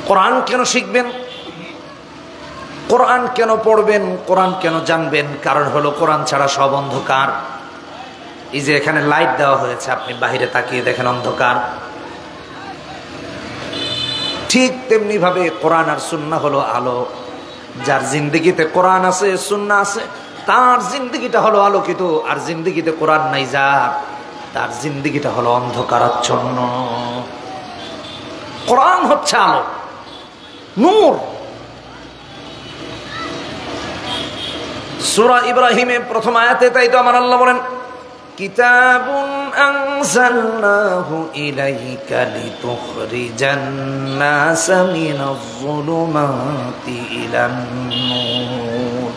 কোরআন কেন শিখবেন, কোরআন কেন পড়বেন, কোরআন কেন জানবেন? কারণ হলো কোরআন ছাড়া সব অন্ধকার। এই যে এখানে লাইট দেওয়া হয়েছে, আপনি বাহিরে তাকিয়ে দেখেন অন্ধকার। ঠিক তেমনি ভাবে কোরআন আর সুন্নাহ হলো আলো। যার জিন্দগিতে কোরআন আছে, সুন্নাহ আছে, তার জিন্দগিটা হলো আলোকিত। আর জিন্দগিতে কোরআন নাই যার, তার জিন্দগিটা হলো অন্ধকারাচ্ছন্ন। কোরআন হচ্ছে আলো, নূর। সূরা ইব্রাহিমে প্রথম আয়াতে তাই তো আমার আল্লাহ বলেন, কিতাবুন আনজালনাহু ইলাইকা লিতুখরিজান নাসা মিনাজ যুলুমাতি ইলান নূর।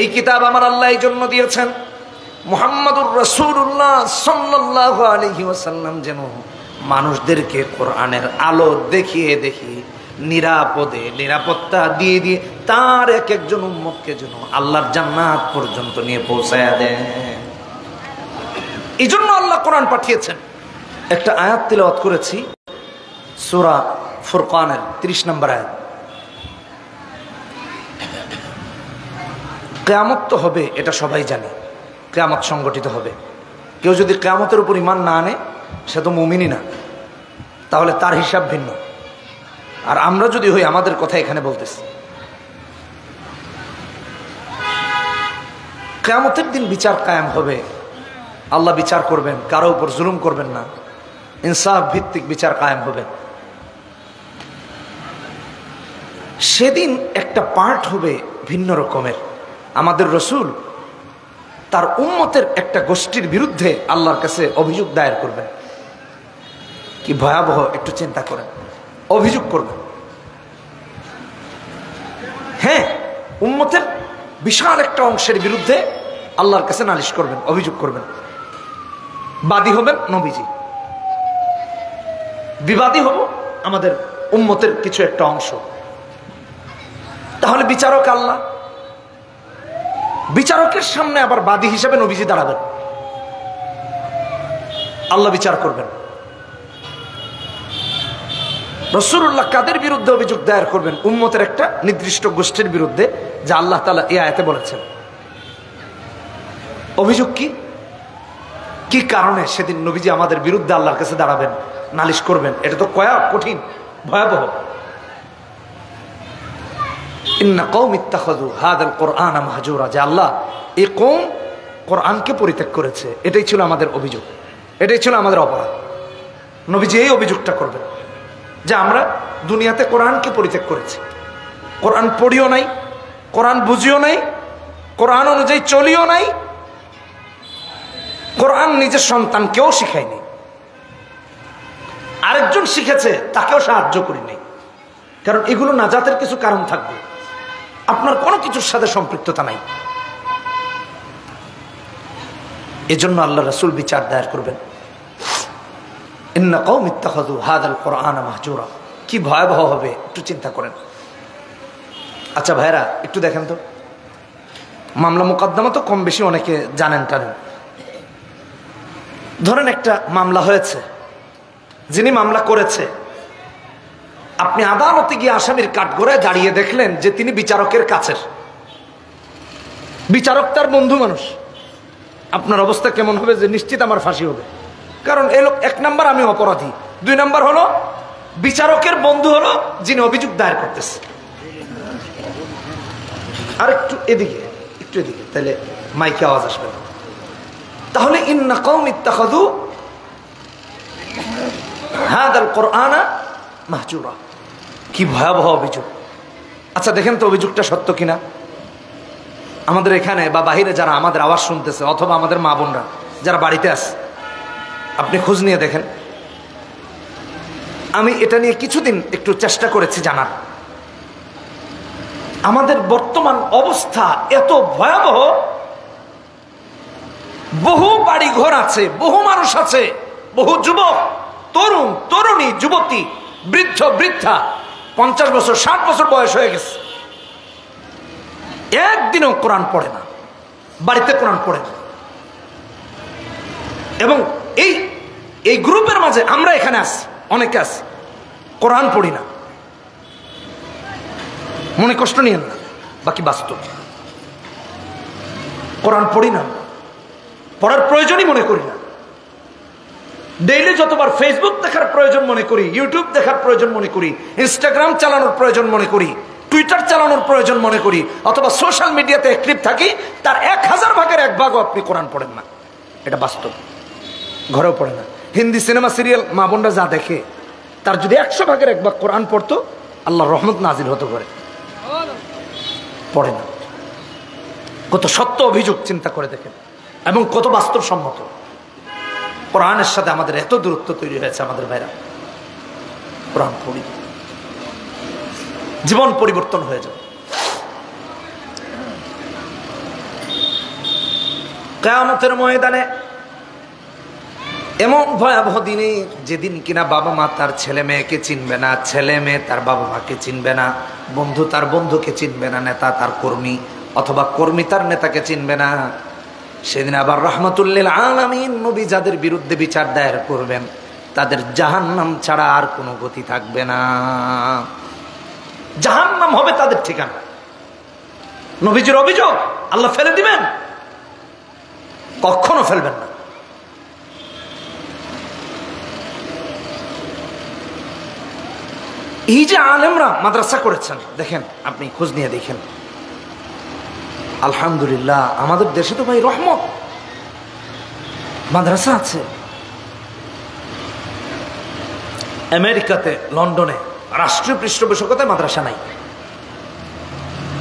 এই কিতাব আমার আল্লাহ এই জন্য দিয়েছেন, মুহাম্মদুর রাসূলুল্লাহ সাল্লাল্লাহু আলাইহি ওয়াসাল্লাম যেন মানুষদেরকে কোরআনের আলো দেখিয়ে দেখিয়ে নিরাপদে নিরাপত্তা দিয়ে দিয়ে তার এক একজন উম্মতকে যেন আল্লাহর জান্নাত পর্যন্ত নিয়ে পৌঁছায়া দেন। এই জন্য আল্লাহ কোরআন পাঠিয়েছেন। একটা আয়াত তিলাওয়াত করেছি সূরা ফুরকানের 30 নম্বর আয়াত। কিয়ামত তো হবে, এটা সবাই জানে, কিয়ামত সংগঠিত হবে। কেউ যদি কিয়ামতের উপর ঈমান না আনে সে তো মুমিনই না, তাহলে তার হিসাব ভিন্ন। আর আমরা যদি হই, আমাদের কথা এখানে বলতেছি, কিয়ামতের দিন বিচার কায়েম হবে, আল্লাহ বিচার করবেন, কারো উপর জুলুম করবেন না, ইনসাফ ভিত্তিক বিচার কায়েম হবে। সেদিন একটা পার্ট হবে ভিন্ন রকমের। আমাদের রসুল তার উম্মতের একটা গোষ্ঠীর বিরুদ্ধে আল্লাহর কাছে অভিযোগ দায়ের করবেন। কি ভয়াবহ, একটু চিন্তা করেন। অভিযোগ করবেন, হ্যাঁ, উম্মতের বিশাল একটা অংশের বিরুদ্ধে আল্লাহর কাছে নালিশ করবেন, অভিযোগ করবেন। বাদী হবেন নবীজি, বিবাদী হব আমাদের উম্মতের কিছু একটা অংশ। তাহলে বিচারক আল্লাহ, বিচারকের সামনে আবার বাদী হিসেবে নবীজি দাঁড়াবেন, আল্লাহ বিচার করবেন। রাসূলুল্লাহ কাদের বিরুদ্ধে অভিযোগ দায়ের করবেন? উম্মতের একটা নির্দিষ্ট গোষ্ঠীর বিরুদ্ধে, যা আল্লাহ তাআলা এই আয়াতে বলেছেন। অভিযোগ কি, কি কারণে সেদিন নবীজি আমাদের বিরুদ্ধে আল্লাহর কাছে দাঁড়াবেন, নালিশ করবেন? এটা তো কঠিন, ভয়াবহ। ইন্না কওমি ইত্তাখাযু হাযাল কুরআনা মাহজুরা, যে আল্লাহ এই কওম কোরআনকে পরিত্যাগ করেছে, এটাই ছিল আমাদের অভিযোগ, এটাই ছিল আমাদের অপরাধ। নবীজি এই অভিযোগটা করবেন যে আমরা দুনিয়াতে কোরআনকে পরিত্যাগ করেছি, কোরআন পড়িও নাই, কোরআন বুঝিও নাই, কোরআন অনুযায়ী চলিও নাই, কোরআন নিজের সন্তানকেও শিখায়নি, আরেকজন শিখেছে তাকেও সাহায্য করিনি। কারণ এগুলো নাজাতের কিছু কারণ থাকবে, আপনার কোনো কিছুর সাথে সম্পৃক্ততা নাই। এজন্য আল্লাহ রাসূল বিচার দায়ের করবেন। ইন্না কওমি ইত্তাখাযু হাযাল কুরআনা মাহজুরা। কি ভয়াবহ হবে, একটু চিন্তা করেন। আচ্ছা ভাইরা, একটু দেখেন তো, মামলা মোকদ্দমা তো কম বেশি অনেকে জানেন টানেন। ধরেন একটা মামলা হয়েছে, যিনি মামলা করেছে, আপনি আদালতে গিয়ে আসামির কাঠগড়ায় দাঁড়িয়ে দেখলেন যে তিনি বিচারকের কাছের, বিচারক তার বন্ধু মানুষ। আপনার অবস্থা কেমন হবে? যে নিশ্চিত আমার ফাঁসি হবে। কারণ এই লোক, এক নাম্বার আমি অপরাধী, দুই নাম্বার হলো বিচারকের বন্ধু হলো যিনি অভিযোগ দায়ের করতেছে। আর একটু এদিকে, একটু এদিকে, তাহলে মাইকে আওয়াজ আসবে না। তাহলে ইন্না কওমি ইত্তাখাযু হাযাল কুরআনা মাহজুরা, কি ভয়াবহ অভিযোগ। আচ্ছা দেখেন তো অভিযোগটা সত্য কিনা। আমাদের এখানে বা বাহিরে যারা আমাদের আওয়াজ শুনতেছে, অথবা আমাদের মা বোনরা যারা বাড়িতে আছে, আপনি খোঁজ নিয়ে দেখেন। আমি এটা নিয়ে কিছুদিন একটু চেষ্টা করেছি জানার। আমাদের বর্তমান অবস্থা এত ভয়াবহ, বহু বাড়ি ঘর আছে, বহু মানুষ আছে, বহু যুবক, তরুণ তরুণী, যুবতী, বৃদ্ধ বৃদ্ধা, 50 বছর 60 বছর বয়স হয়ে গেছে, একদিনও কোরআন পড়ে না, বাড়িতে কোরআন পড়ে না। এবং এই গ্রুপের মাঝে আমরা এখানে আছি, অনেকে আছি, কোরআন পড়ি না। মনে কষ্ট নিয়েন না, বাকি বাস্তব। কোরআন পড়ি না, পড়ার প্রয়োজনই মনে করি না। ডেইলি যতবার ফেসবুক দেখার প্রয়োজন মনে করি, ইউটিউব দেখার প্রয়োজন মনে করি, ইনস্টাগ্রাম চালানোর প্রয়োজন মনে করি, টুইটার চালানোর প্রয়োজন মনে করি, অথবা সোশ্যাল মিডিয়াতে অ্যাক্টিভ থাকি, তার 1000 ভাগের 1 ভাগও আপনি কোরআন পড়েন না। এটা বাস্তব। ঘরেও পড়ে না। হিন্দি সিনেমা সিরিয়াল মা বোনরা যা দেখে, তার যদি 100 ভাগের 1 ভাগ কোরআন পড়তো, আল্লাহর রহমত নাজিল হতো করে। পড়ে না। কত সত্য অভিযোগ চিন্তা করে দেখেন, এবং কত বাস্তবসম্মত। কোরআনের সাথে আমাদের এত দূরত্ব তৈরি হয়েছে আমাদের ভাইরা। কোরআন পড়ি, জীবন পরিবর্তন হয়ে যাবে। কিয়ামতের ময়দানে এমন ভয়াবহ দিনে, যেদিন কিনা বাবা মা তার ছেলে মেয়েকে চিনবে না, ছেলে মেয়ে তার বাবা মাকে চিনবে না, বন্ধু তার বন্ধুকে চিনবে না, নেতা তার কর্মী অথবা কর্মী তার নেতাকে চিনবে না। সেদিন আবার রাহমাতুল লিল আলামিন নবী যাদের বিরুদ্ধে বিচার দায়ের করবেন, তাদের জাহান্নাম ছাড়া আর কোনো গতি থাকবে না। জাহান্নাম হবে তাদের ঠিকানা। নবীজির অভিযোগ আল্লাহ ফেলে দিবেন? কখনো ফেলবেন না। এই যে আলেমরা মাদ্রাসা করেছেন, দেখেন, আপনি খোঁজ নিয়ে দেখেন, আলহামদুলিল্লাহ আমাদের দেশে তো ভাই রহমত, মাদ্রাসা আছে। আমেরিকাতে, লন্ডনে রাষ্ট্রীয় পৃষ্ঠপোষকতায় মাদ্রাসা নাই,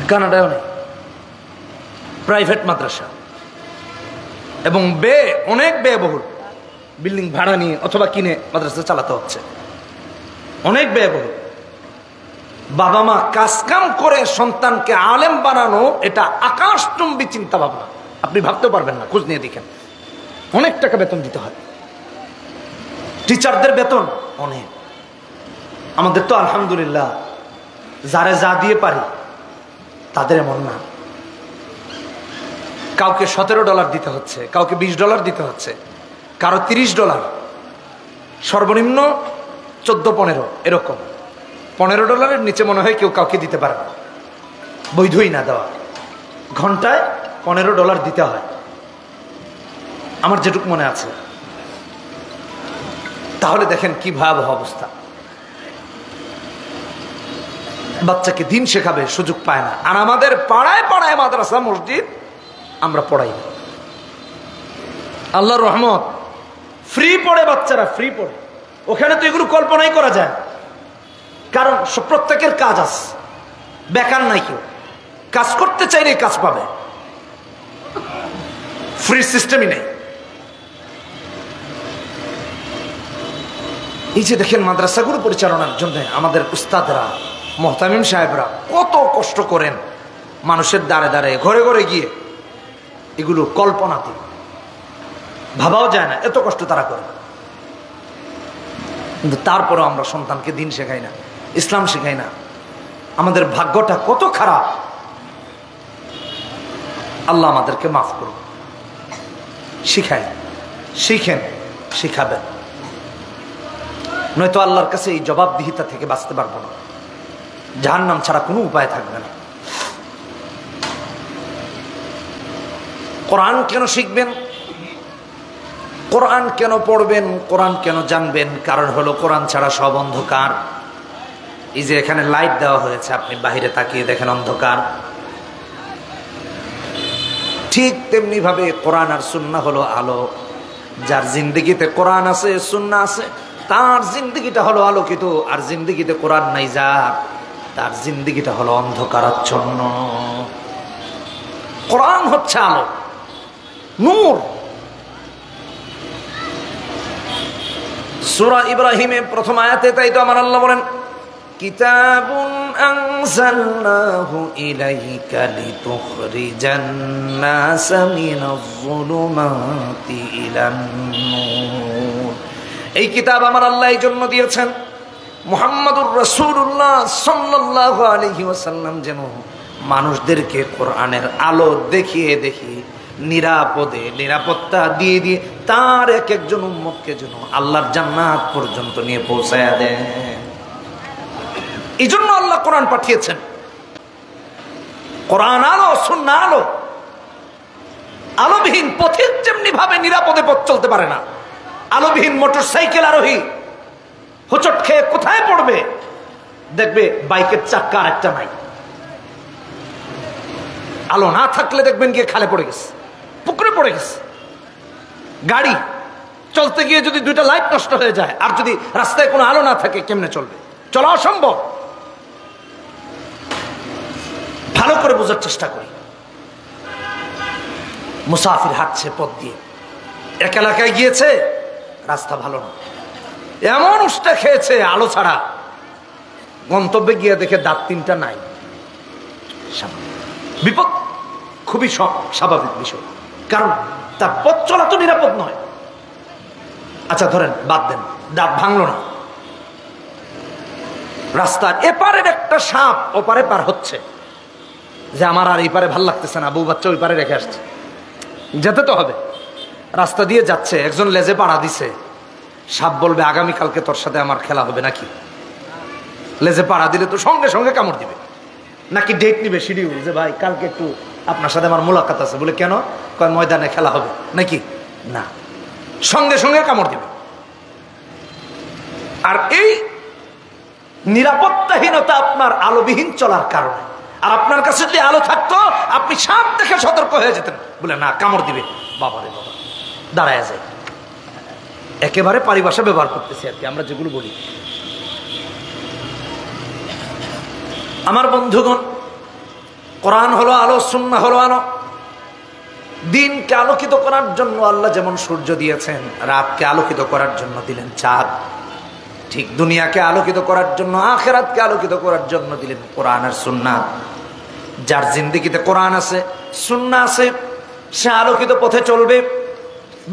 কানাডায়ও নেই, প্রাইভেট মাদ্রাসা, এবং অনেক ব্যয়বহুল। বিল্ডিং ভাড়া নিয়ে অথবা কিনে মাদ্রাসা চালাতে হচ্ছে, অনেক ব্যয়বহুল। বাবা মা কাজকাম করে সন্তানকে আলেম বানানো, এটা আকাশচুম্বী চিন্তা ভাবনা। আপনি ভাবতে পারবেন না, খোঁজ নিয়ে দেখেন। অনেক টাকা বেতন দিতে হয়, টিচারদের বেতন অনেক। আমাদের তো আলহামদুলিল্লাহ যারে যা দিয়ে পারি তাদের এমন না। কাউকে $17 দিতে হচ্ছে, কাউকে $20 দিতে হচ্ছে, কারো $30, সর্বনিম্ন 14-15 এরকম। $15 নিচে মনে হয় কেউ কাউকে দিতে পারে না, বৈধই না দেওয়া। ঘন্টায় $15 দিতে হয়, আমার যেটুকু মনে আছে। তাহলে দেখেন কি ভয়াবহ অবস্থা। বাচ্চাকে দিন শেখাবে, সুযোগ পায় না। আর আমাদের পাড়ায় পাড়ায় মাদ্রাসা, মসজিদ, আমরা পড়াই না। আল্লাহর রহমত, ফ্রি পড়ে বাচ্চারা, ফ্রি পড়ে। ওখানে তো এগুলো কল্পনাই করা যায়, কারণ প্রত্যেকের কাজ আছে, বেকার নাই কেউ। কাজ করতে চাইলে কাজ পাবে, ফ্রি সিস্টেমই নেই। এই যে দেখেন মাদ্রাসাগুলো পরিচালনার জন্য আমাদের উস্তাদরা, মুহতামিম সাহেবরা কত কষ্ট করেন, মানুষের দ্বারে দ্বারে, ঘরে ঘরে গিয়ে। এগুলো কল্পনাতে ভাবাও যায় না, এত কষ্ট তারা করে। কিন্তু তারপরেও আমরা সন্তানকে দিন শেখাই না, ইসলাম শেখাই না। আমাদের ভাগ্যটা কত খারাপ। আল্লাহ আমাদেরকে মাফ করুন। শিখাই, শিখেন, শিখাবেন, নয়তো আল্লাহর কাছে এই জবাবদিহিতা থেকে বাঁচতে পারবো না। জাহান্নাম ছাড়া কোনো উপায় থাকবে না। কোরআন কেন শিখবেন? কোরআন কেন পড়বেন? কোরআন কেন জানবেন? কারণ হলো কোরআন ছাড়া সব অন্ধকার। এই যে এখানে লাইট দেওয়া হয়েছে, আপনি বাহিরে তাকিয়ে দেখেন অন্ধকার। ঠিক তেমনি ভাবে কোরআন আর সুন্নাহ হলো আলো। যার জিন্দগিতে কোরআন আছে, সুন্নাহ আছে, তার জিন্দগিটা হলো আলোকিত। আর জিন্দগিতে কোরআন নাই যার, তার জিন্দগিটা হলো অন্ধকারাচ্ছন্ন। কোরআন হচ্ছে আলো, নূর। সূরা ইব্রাহিমে প্রথম আয়াতে তাই তো আমার আল্লাহ বলেন, কিতাবুন আনজালনাহু ইলাইকা লিতুখরিজান নাসা মিনাজ যুলুমাতি ইলান নূর। এই কিতাব আমার আল্লাহ এই জন্য দিয়েছেন, মুহাম্মদুর রাসূলুল্লাহ সাল্লাল্লাহু আলাইহি ওয়াসাল্লাম যেন মানুষদেরকে কোরআনের আলো দেখিয়ে দেখিয়ে নিরাপদে, নিরাপত্তা দিয়ে দিয়ে তার এক একজন উম্মতকে যেন আল্লাহর জান্নাত পর্যন্ত নিয়ে পৌঁছায়া দেন। এই জন্য আল্লাহ কোরআন পাঠিয়েছেন। কোরআন আলো, সুন্নাহ আলো। আলোবিহীন পথিক যেমনি ভাবে নিরাপদে পথ চলতে পারে না, আলোবিহীন মোটরসাইকেল আরোহী হোঁচট খেয়ে কোথায় পড়বে? দেখবে বাইকের চাক্কা আর একটা নাই। আলো না থাকলে দেখবেন গিয়ে খালে পড়ে গেছে, পুকুরে পড়ে গেছে। গাড়ি চলতে গিয়ে যদি দুইটা লাইট নষ্ট হয়ে যায়, আর যদি রাস্তায় কোনো আলো না থাকে, কেমনে চলবে? চলা অসম্ভব। ভালো করে বোঝার চেষ্টা করি। মুসাফির হাঁটছে পথ দিয়ে, এক এলাকায় গিয়েছে, রাস্তা ভালো না, এমন উষ্টা খেয়েছে আলো ছাড়া, গন্তব্যে গিয়ে দেখে দাঁত তিনটা নাই। বিপদ, খুবই স্বাভাবিক বিষয়, কারণ তার পথ চলা তো নিরাপদ নয়। আচ্ছা ধরেন, বাদ দেন, দাঁত ভাঙলো না, রাস্তার এপারের একটা সাপ ওপারে পার হচ্ছে, যে আমার আর এই পারে ভাল লাগতেছে না, বউ বাচ্চা ওই পারে রেখে আসছে, যেতে তো হবে। রাস্তা দিয়ে যাচ্ছে, একজন লেজে পাড়া দিছে, সাপ বলবে আগামীকালকে তোর সাথে আমার খেলা হবে নাকি? লেজে পাড়া দিলে তো সঙ্গে সঙ্গে কামড় দিবে, নাকি ডেট নিবে শিডিউল, যে ভাই কালকে একটু আপনার সাথে আমার মোলাকাত আছে। বলে কেন? কয় ময়দানে খেলা হবে নাকি? না, সঙ্গে সঙ্গে কামড় দিবে। আর এই নিরাপত্তাহীনতা আপনার আলোবিহীন চলার কারণে। আর আপনার কাছে যদি আলো থাকতো, আপনি সাপ দেখে সতর্ক হয়ে যেতেন, বলে না কামড় দিবে, বাবা রে বাবা, দাঁড়ায় যায়। একেবারে পরিভাষা ব্যবহার করতেছি আর কি, আমরা যেগুলো বলি। আমার বন্ধুগণ, কোরআন হলো আলো, সুন্নাহ হলো আলো। দিনকে আলোকিত করার জন্য আল্লাহ যেমন সূর্য দিয়েছেন, রাতকে আলোকিত করার জন্য দিলেন চাঁদ, ঠিক দুনিয়াকে আলোকিত করার জন্য, আখিরাতকে আলোকিত করার জন্য দিলেন কোরআন আর সুন্নাহ। যার জিন্দেগিতে কোরআন আছে, সুন্নাহ আছে, সে আলোকিত পথে চলবে,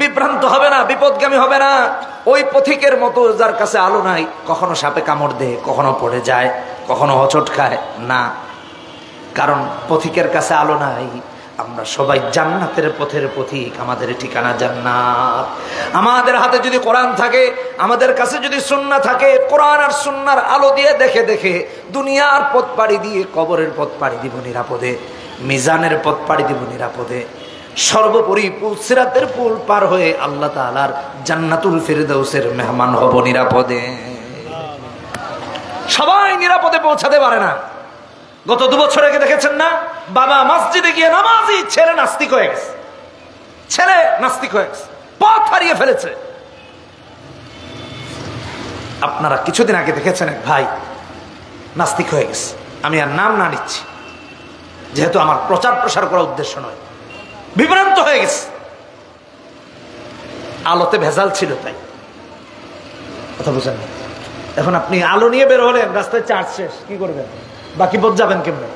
বিভ্রান্ত হবে না, বিপদগামী হবে না। ওই পথিকের মতো যার কাছে আলো নাই, কখনো সাপে কামড় দেয়, কখনো পড়ে যায়, কখনো হোঁচট খায় না, কারণ পথিকের কাছে আলো নাই। আমরা সবাই জান্নাতের পথের পথিক, আমাদের ঠিকানা জান্নাত। আমাদের হাতে যদি কোরআন থাকে, আমাদের কাছে যদি সুন্নাহ থাকে, কোরআন আর সুন্নাহর আলো দিয়ে দেখে দেখে দুনিয়ার পথ পাড়ি দিয়ে কবরের পথ পাড়ি দিব নিরাপদে, মিজানের পথ পাড়ি দিব নিরাপদে, সর্বোপরি পুল সিরাতের পুল পার হয়ে আল্লাহ তাআলার জান্নাতুল ফিরদাউসের মেহমান হব নিরাপদে। সবাই নিরাপদে পৌঁছাতে পারে না। গত 2 বছর আগে দেখেছেন না, বাবা মসজিদে গিয়ে নামাজি, ছেলে নাস্তিক হয়ে গেছে, ছেলে নাস্তিক হয়ে গেছে, পথ হারিয়ে ফেলেছে। আপনারা কিছুদিন আগে দেখেছেন এক ভাই নাস্তিক হয়ে গেছে, আমি আর নাম না নিচ্ছি, যেহেতু আমার প্রচার প্রসার করার উদ্দেশ্য নয়, বিভ্রান্ত হয়ে গেছে। আলোতে ভেজাল ছিল তাই, কথা বুঝেন না। এখন আপনি আলো নিয়ে বের হলেন, রাস্তায় চার্জ শেষ, কি করবেন? বাকি পথ যাবেন কেমনে?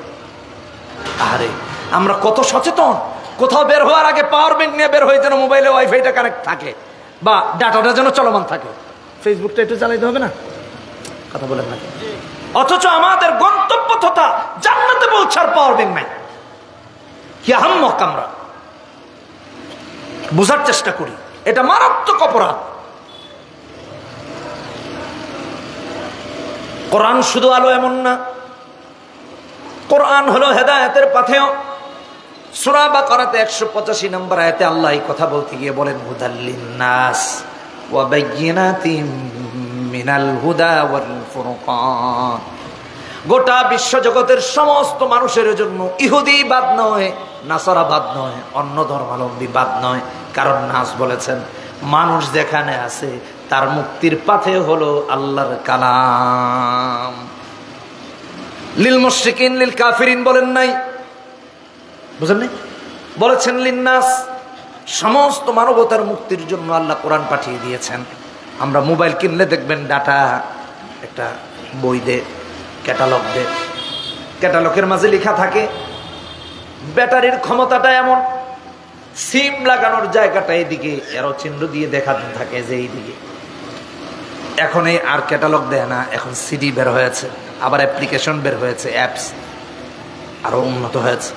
আরে আমরা কত সচেতন, কোথাও বের হওয়ার আগে পাওয়ার ব্যাংক নিয়ে বের হয়ে যেন মোবাইলে ওয়াইফাইটা কানেক্ট থাকে, বা ডাটাটা যেন চলমান থাকে, ফেসবুকটা একটু চালাইতে হবে না, কথা বলেন না। অথচ আমাদের গন্তব্য তথা জান্নাতে পৌঁছার পাওয়ার ব্যাংক নাই। কি আহাম্মক আমরা, বুঝার চেষ্টা করি, এটা মারাত্মক অপরাধ। কোরআন শুধু আলো এমন না, কোরআন হলো হেদায়েতের পাথেয়। সূরা বাকারাতে 185 নম্বর আয়াতে আল্লাহ এই কথা বলতে গিয়ে বলেন, হুদাল লিন্নাস ওয়া বায়্যিনাতিম মিনাল হুদা ওয়াল ফুরকান। গোটা বিশ্ব জগতের সমস্ত মানুষের জন্য, ইহুদি বাদ নয়, নাসারা বাদ নয়, অন্য ধর্মাবলম্বী বাদ নয়। কারণ নাস বলেছেন, মানুষ যেখানে আছে তার মুক্তির পাথে হলো আল্লাহর কালাম। লিল মুশরিকিন লিল কাফিরিন বলেন নাই, বুঝেন নাই, বলেছেন লিন্নাস, সমস্ত মানবতার মুক্তির জন্য আল্লাহ কোরআন পাঠিয়ে দিয়েছেন। আমরা মোবাইল কিনলে দেখবেন ডাটা একটা বই দে, ক্যাটালগ দে, ক্যাটালগের মাঝে লেখা থাকে ব্যাটারির ক্ষমতাটা এমন, সিম লাগানোর জায়গাটা এদিকে এরো চিহ্ন দিয়ে দেখাতে থাকে যে এইদিকে। এখন এই আর ক্যাটালগ দেয় না, এখন সিডি বের হয়েছে, আবার অ্যাপ্লিকেশন বের হয়েছে, অ্যাপস আরো উন্নত হয়েছে।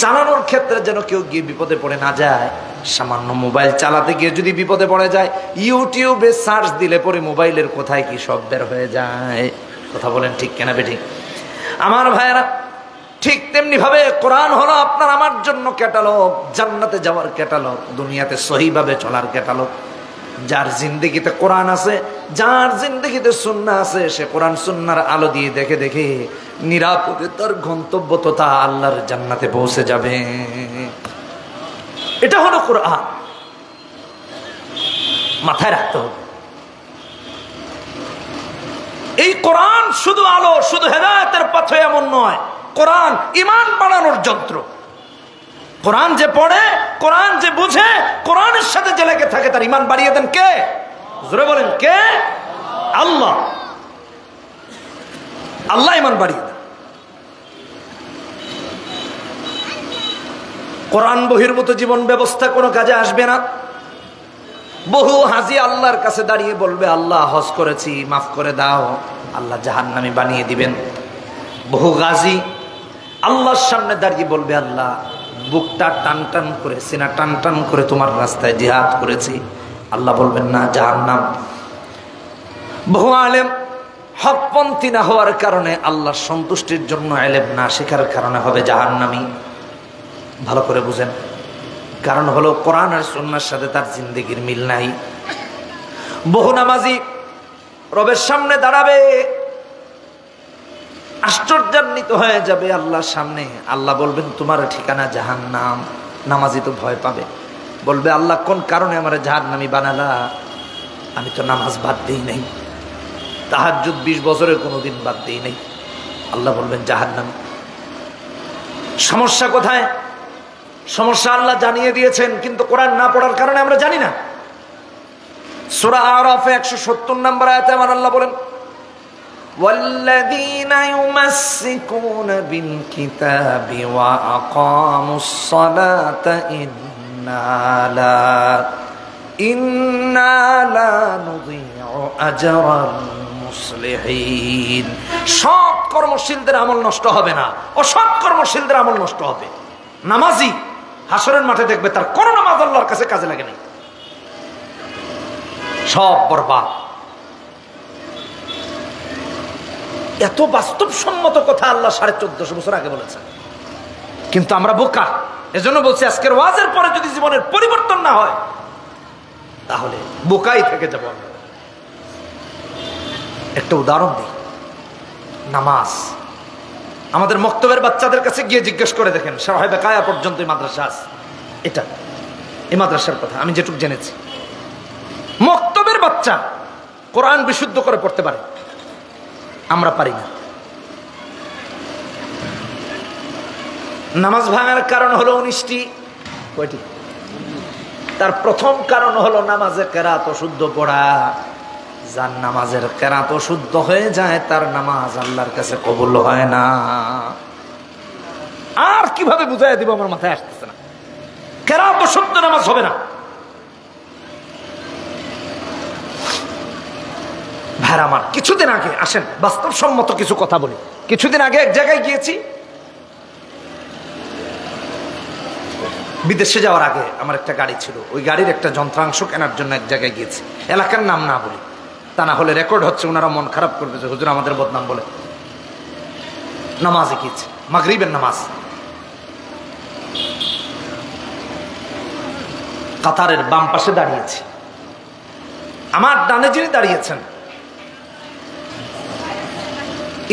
চালানোর ক্ষেত্রে যেন কেউ গিয়ে বিপদে পড়ে না যায়। সামান্য মোবাইল চালাতে গিয়ে যদি বিপদে পড়ে যায়, ইউটিউবে সার্চ দিলে পরে মোবাইলের কোথায় কি সব বের হয়ে যায়। কথা বলেন ঠিক কেনা বেঠিক? আমার ভাইয়েরা, ঠিক তেমনি ভাবে কোরআন হলো আপনার আমার জন্য ক্যাটালগ, জান্নাতে যাওয়ার ক্যাটালগ, দুনিয়াতে সহিভাবে চলার ক্যাটালগ। যার জিন্দেগিতে কোরআন আছে, যার জিন্দেগিতে সুন্নাহ আছে, সে কোরআন সুন্নাহর আলো দিয়ে দেখে দেখে নিরাপদে তার গন্তব্য তথা আল্লাহর জান্নাতে পৌঁছে যাবে। এটা হলো কোরআন, মাথায় রাখতে হবে। এই কোরআন শুধু আলো, শুধু হেদায়েতের পথে এমন নয়। কোরআন ঈমান বাড়ানোর যন্ত্র। কোরআন যে পড়ে, কোরআন যে বুঝে, কোরআনের সাথে যে লেগে থাকে, তার ঈমান বাড়িয়ে দেন কে? জোরে বলেন কে? আল্লাহ। আল্লাহ ঈমান বাড়িয়ে দেন। কোরআন বহির্ভূত জীবন ব্যবস্থা কোনো কাজে আসবে না। বহু হাজি আল্লাহর কাছে দাঁড়িয়ে বলবে, আল্লাহ হজ করেছি, মাফ করে দাও, আল্লাহ জাহান্নামী বানিয়ে দিবেন। বহু গাজী আল্লাহর সামনে দাঁড়িয়ে বলবে, আল্লাহ বুকটা টান টান করে, সিনা টান টান করে তোমার রাস্তায় জিহাদ করেছি, আল্লাহ বলবেন না, জাহান্নাম। বহু আলেম হকপন্থী না হওয়ার কারণে, আল্লাহর সন্তুষ্টির জন্য ইলম না শেখার কারণে হবে জাহান্নামী। ভালো করে বুঝেন, কারণ হলো কোরআন আর সুন্নাহর সাথে তার জিন্দেগির মিল নাই। বহু নামাজি রবের সামনে দাঁড়াবে, আশ্চর্যান্বিত হয়ে যাবে আল্লাহর সামনে। আল্লাহ বলবেন, তোমার ঠিকানা জাহান্নাম। নামাজি তো ভয় পাবে, বলবে, আল্লাহ কোন কারণে আমার জাহান্নামী বানালা? আমি তো নামাজ বাদ দিই নাই, তাহাজ্জুদ 20 বছরের কোনোদিন বাদ দিই নাই। আল্লাহ বলবেন, জাহান্নামী। সমস্যা কোথায়? সমস্যা আল্লাহ জানিয়ে দিয়েছেন, কিন্তু কোরআন না পড়ার কারণে আমরা জানি না। সূরা আরাফে 170 নম্বর আয়াতে আমার আল্লাহ বলেন, والذين يمسكون بالكتاب وأقاموا الصلاة إنا لا نضيع أجر المصلحين। সৎ কর্মশীলদের আমল নষ্ট হবে না, অসৎ কর্মশীলদের আমল নষ্ট হবে। নামাজি হাসরের মাঠে দেখবে তার কোন নামাজ আল্লাহর কাছে কাজে লাগে নাই, সব বরবাদ। এত বাস্তবসম্মত কথা আল্লাহ 1450 বছর আগে বলেছেন, কিন্তু আমরা বোকা। এজন্য বলছি, আজকের ওয়াজের পরে যদি জীবনের পরিবর্তন না হয়, তাহলে বোকাই থেকে যাব। একটা উদাহরণ দিই, নামাজ। আমাদের মক্তবের বাচ্চাদের কাছে গিয়ে জিজ্ঞেস করে দেখেন, সাহেবে কায়া পর্যন্ত এই মাদ্রাসা আছে। এটা এই মাদ্রাসার কথা আমি যেটুকু জেনেছি, মক্তবের বাচ্চা কোরআন বিশুদ্ধ করে পড়তে পারে, আমরা পারি না। নামাজ ভাঙার কারণ হলো 19টি। কয়টি? তার প্রথম কারণ হলো নামাজে কেরাত অশুদ্ধ পড়া। যার নামাজের কেরাত অশুদ্ধ হয়ে যায়, তার নামাজ আল্লাহর কাছে কবুল হয় না। আর কিভাবে বুঝাই দিব আমার মাথায় আসতেছে না। কেরাত অশুদ্ধ নামাজ হবে না। ভাইরা আমার, কিছুদিন আগে আসেন বাস্তবসম্মত কিছু কথা বলি। কিছুদিন আগে এক জায়গায় গিয়েছি, বিদেশে যাওয়ার আগে আমার একটা গাড়ি ছিল, ওই গাড়ির একটা যন্ত্রাংশ কেনার জন্য এক জায়গায় গিয়েছি। এলাকার নাম না বলি, তা না হলে রেকর্ড হচ্ছে, ওনারা মন খারাপ করবে যে হুজুর আমাদের বদনাম বলে। নামাজে গিয়েছি, মাগরিবের নামাজ। কাতারের বাম পাশে দাঁড়িয়েছি। আমার ডানে যিনি দাঁড়িয়েছেন,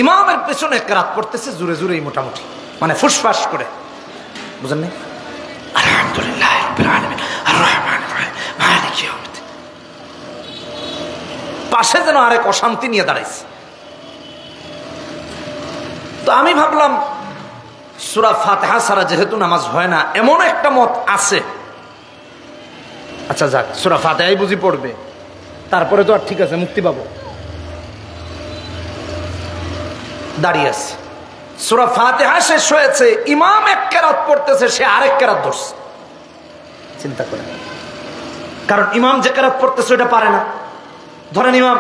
ইমামের পেছনে কেরাত পড়তেছে জোরে জোরেই, মোটামুটি মানে ফুসফাস করে, বুঝেন না? আলহামদুলিল্লাহ রাব্বিল আলামিন আর রহমানির রহিম মালিকি ইয়াউমিদ্দিন। পাশে যেন আরেক অশান্তি নিয়ে দাঁড়াইছে। তো আমি ভাবলাম, সূরা ফাতিহা ছাড়া যেহেতু নামাজ হয় না, এমন একটা মত আছে। আচ্ছা যাক, সূরা ফাতিহাই বুঝি পড়বে, তারপরে তো আর ঠিক আছে, মুক্তি পাবো। দাঁড়িয়ে আছে, সূরা ফাতিহা শেষ হয়েছে, ইমাম এক কেরাত পড়তেছে, সে আরেক কেরাত ধরছে। চিন্তা করে, কারণ ইমাম যে কেরাত পড়তেছে ওটা পারে না। ধরেন ইমাম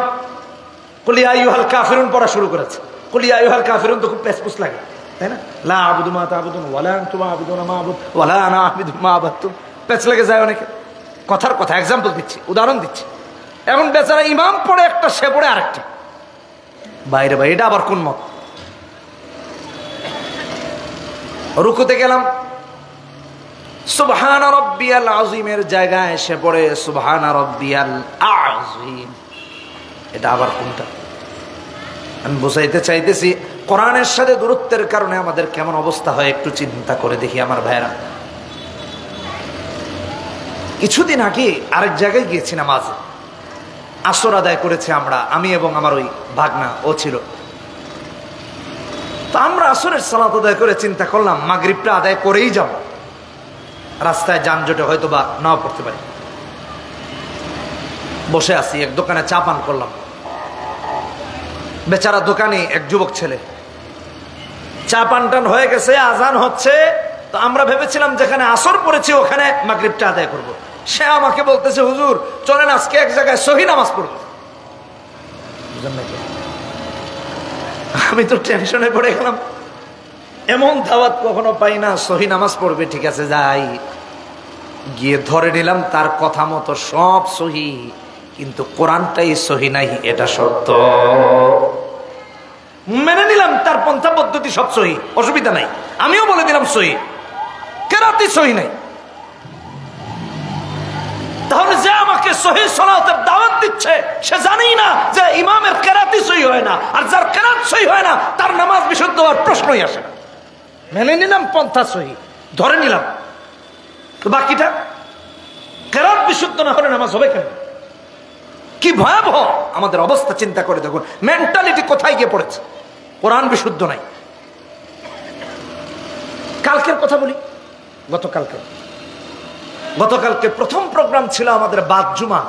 কুল ইয়া আইয়ুহাল কাফিরুন পড়া শুরু করেছে। কুল ইয়া আইয়ুহাল কাফিরুন তো খুব পেছপুছ লাগে, তাই না? লা আবুদু মা তা'বুদুন ওয়ালা আনতুম আ'বুদুনা মা আ'বুদু ওয়ালা আনা আ'বুদু মা আ'বাদতুম। পেছ লেগে যায় অনেকে। কথার কথা, এক্সাম্পল দিচ্ছি, উদাহরণ দিচ্ছি। এখন বেচারা ইমাম পড়ে একটা, সে পড়ে আরেকটা। বাইরে ভাই, এটা আবার কোন মত? রুকুতে গেলাম, সুবহান রাব্বিয়াল আযীমের জায়গায় এসে পড়ে সুবহান রাব্বিয়াল আযীম। এটা আবার কোনটা? আমি বুঝাইতে চাইতেছি কোরআনের সাথে দূরত্বের কারণে আমাদের কেমন অবস্থা হয় একটু চিন্তা করে দেখি আমার ভাইরা। কিছুদিন আগে আরেক জায়গায় গিয়েছি নামাজে, আসর আদায় করেছি আমরা, আমি এবং আমার ওই ভাগনা ও ছিল। তো আমরা আসরের সালাত আদায় করে চিন্তা করলাম মাগরিবটা আদায় করেই যাব, রাস্তায় যানজটে হয়তো বা নাও পড়তে পারি। বসে আছি, এক দোকানে চা পান করলাম। বেচারা দোকানে এক যুবক ছেলে, চা পান টান হয়ে গেছে, আজান হচ্ছে। তো আমরা ভেবেছিলাম যেখানে আসর পড়েছি ওখানে মাগরিবটা আদায় করব। সে আমাকে বলতেছে, হুজুর চলেন আজকে এক জায়গায় সহি নামাজ পড়ব। আমি তো টেনশনে পড়ে গেলাম, এমন দাওয়াত কখনো পাই না, সহি নামাজ পড়বে। ঠিক আছে যাই, গিয়ে ধরে নিলাম তার কথা মতো সব সহি, কিন্তু কোরআনটাই সহি নাই, এটা সত্য। মেনে নিলাম তার পন্থা পদ্ধতি সব সহি, অসুবিধা নাই। আমিও বলে দিলাম সহি, কেরাতি সহি নাই। তাহলে যে আমাকে সহি সালাতের দাওয়াত দিচ্ছে সে জানেই না যে ইমামের কেরাতি সহি হয় না, আর যার কেরাত সহি হয় না তার নামাজ বিশুদ্ধ হওয়ার প্রশ্নই আসে না। মেনে নিলাম পন্থা সহি, ধরে নিলাম, তো বাকিটা কেরাত বিশুদ্ধ না হলে নামাজ হবে কেন? কি ভয়াবহ আমাদের অবস্থা, চিন্তা করে দেখুন মেন্টালিটি কোথায় গিয়ে পড়েছে। কোরআন বিশুদ্ধ নাই। কালকের কথা বলি, গতকালকে প্রথম প্রোগ্রাম ছিল আমাদের বাদ জুমা,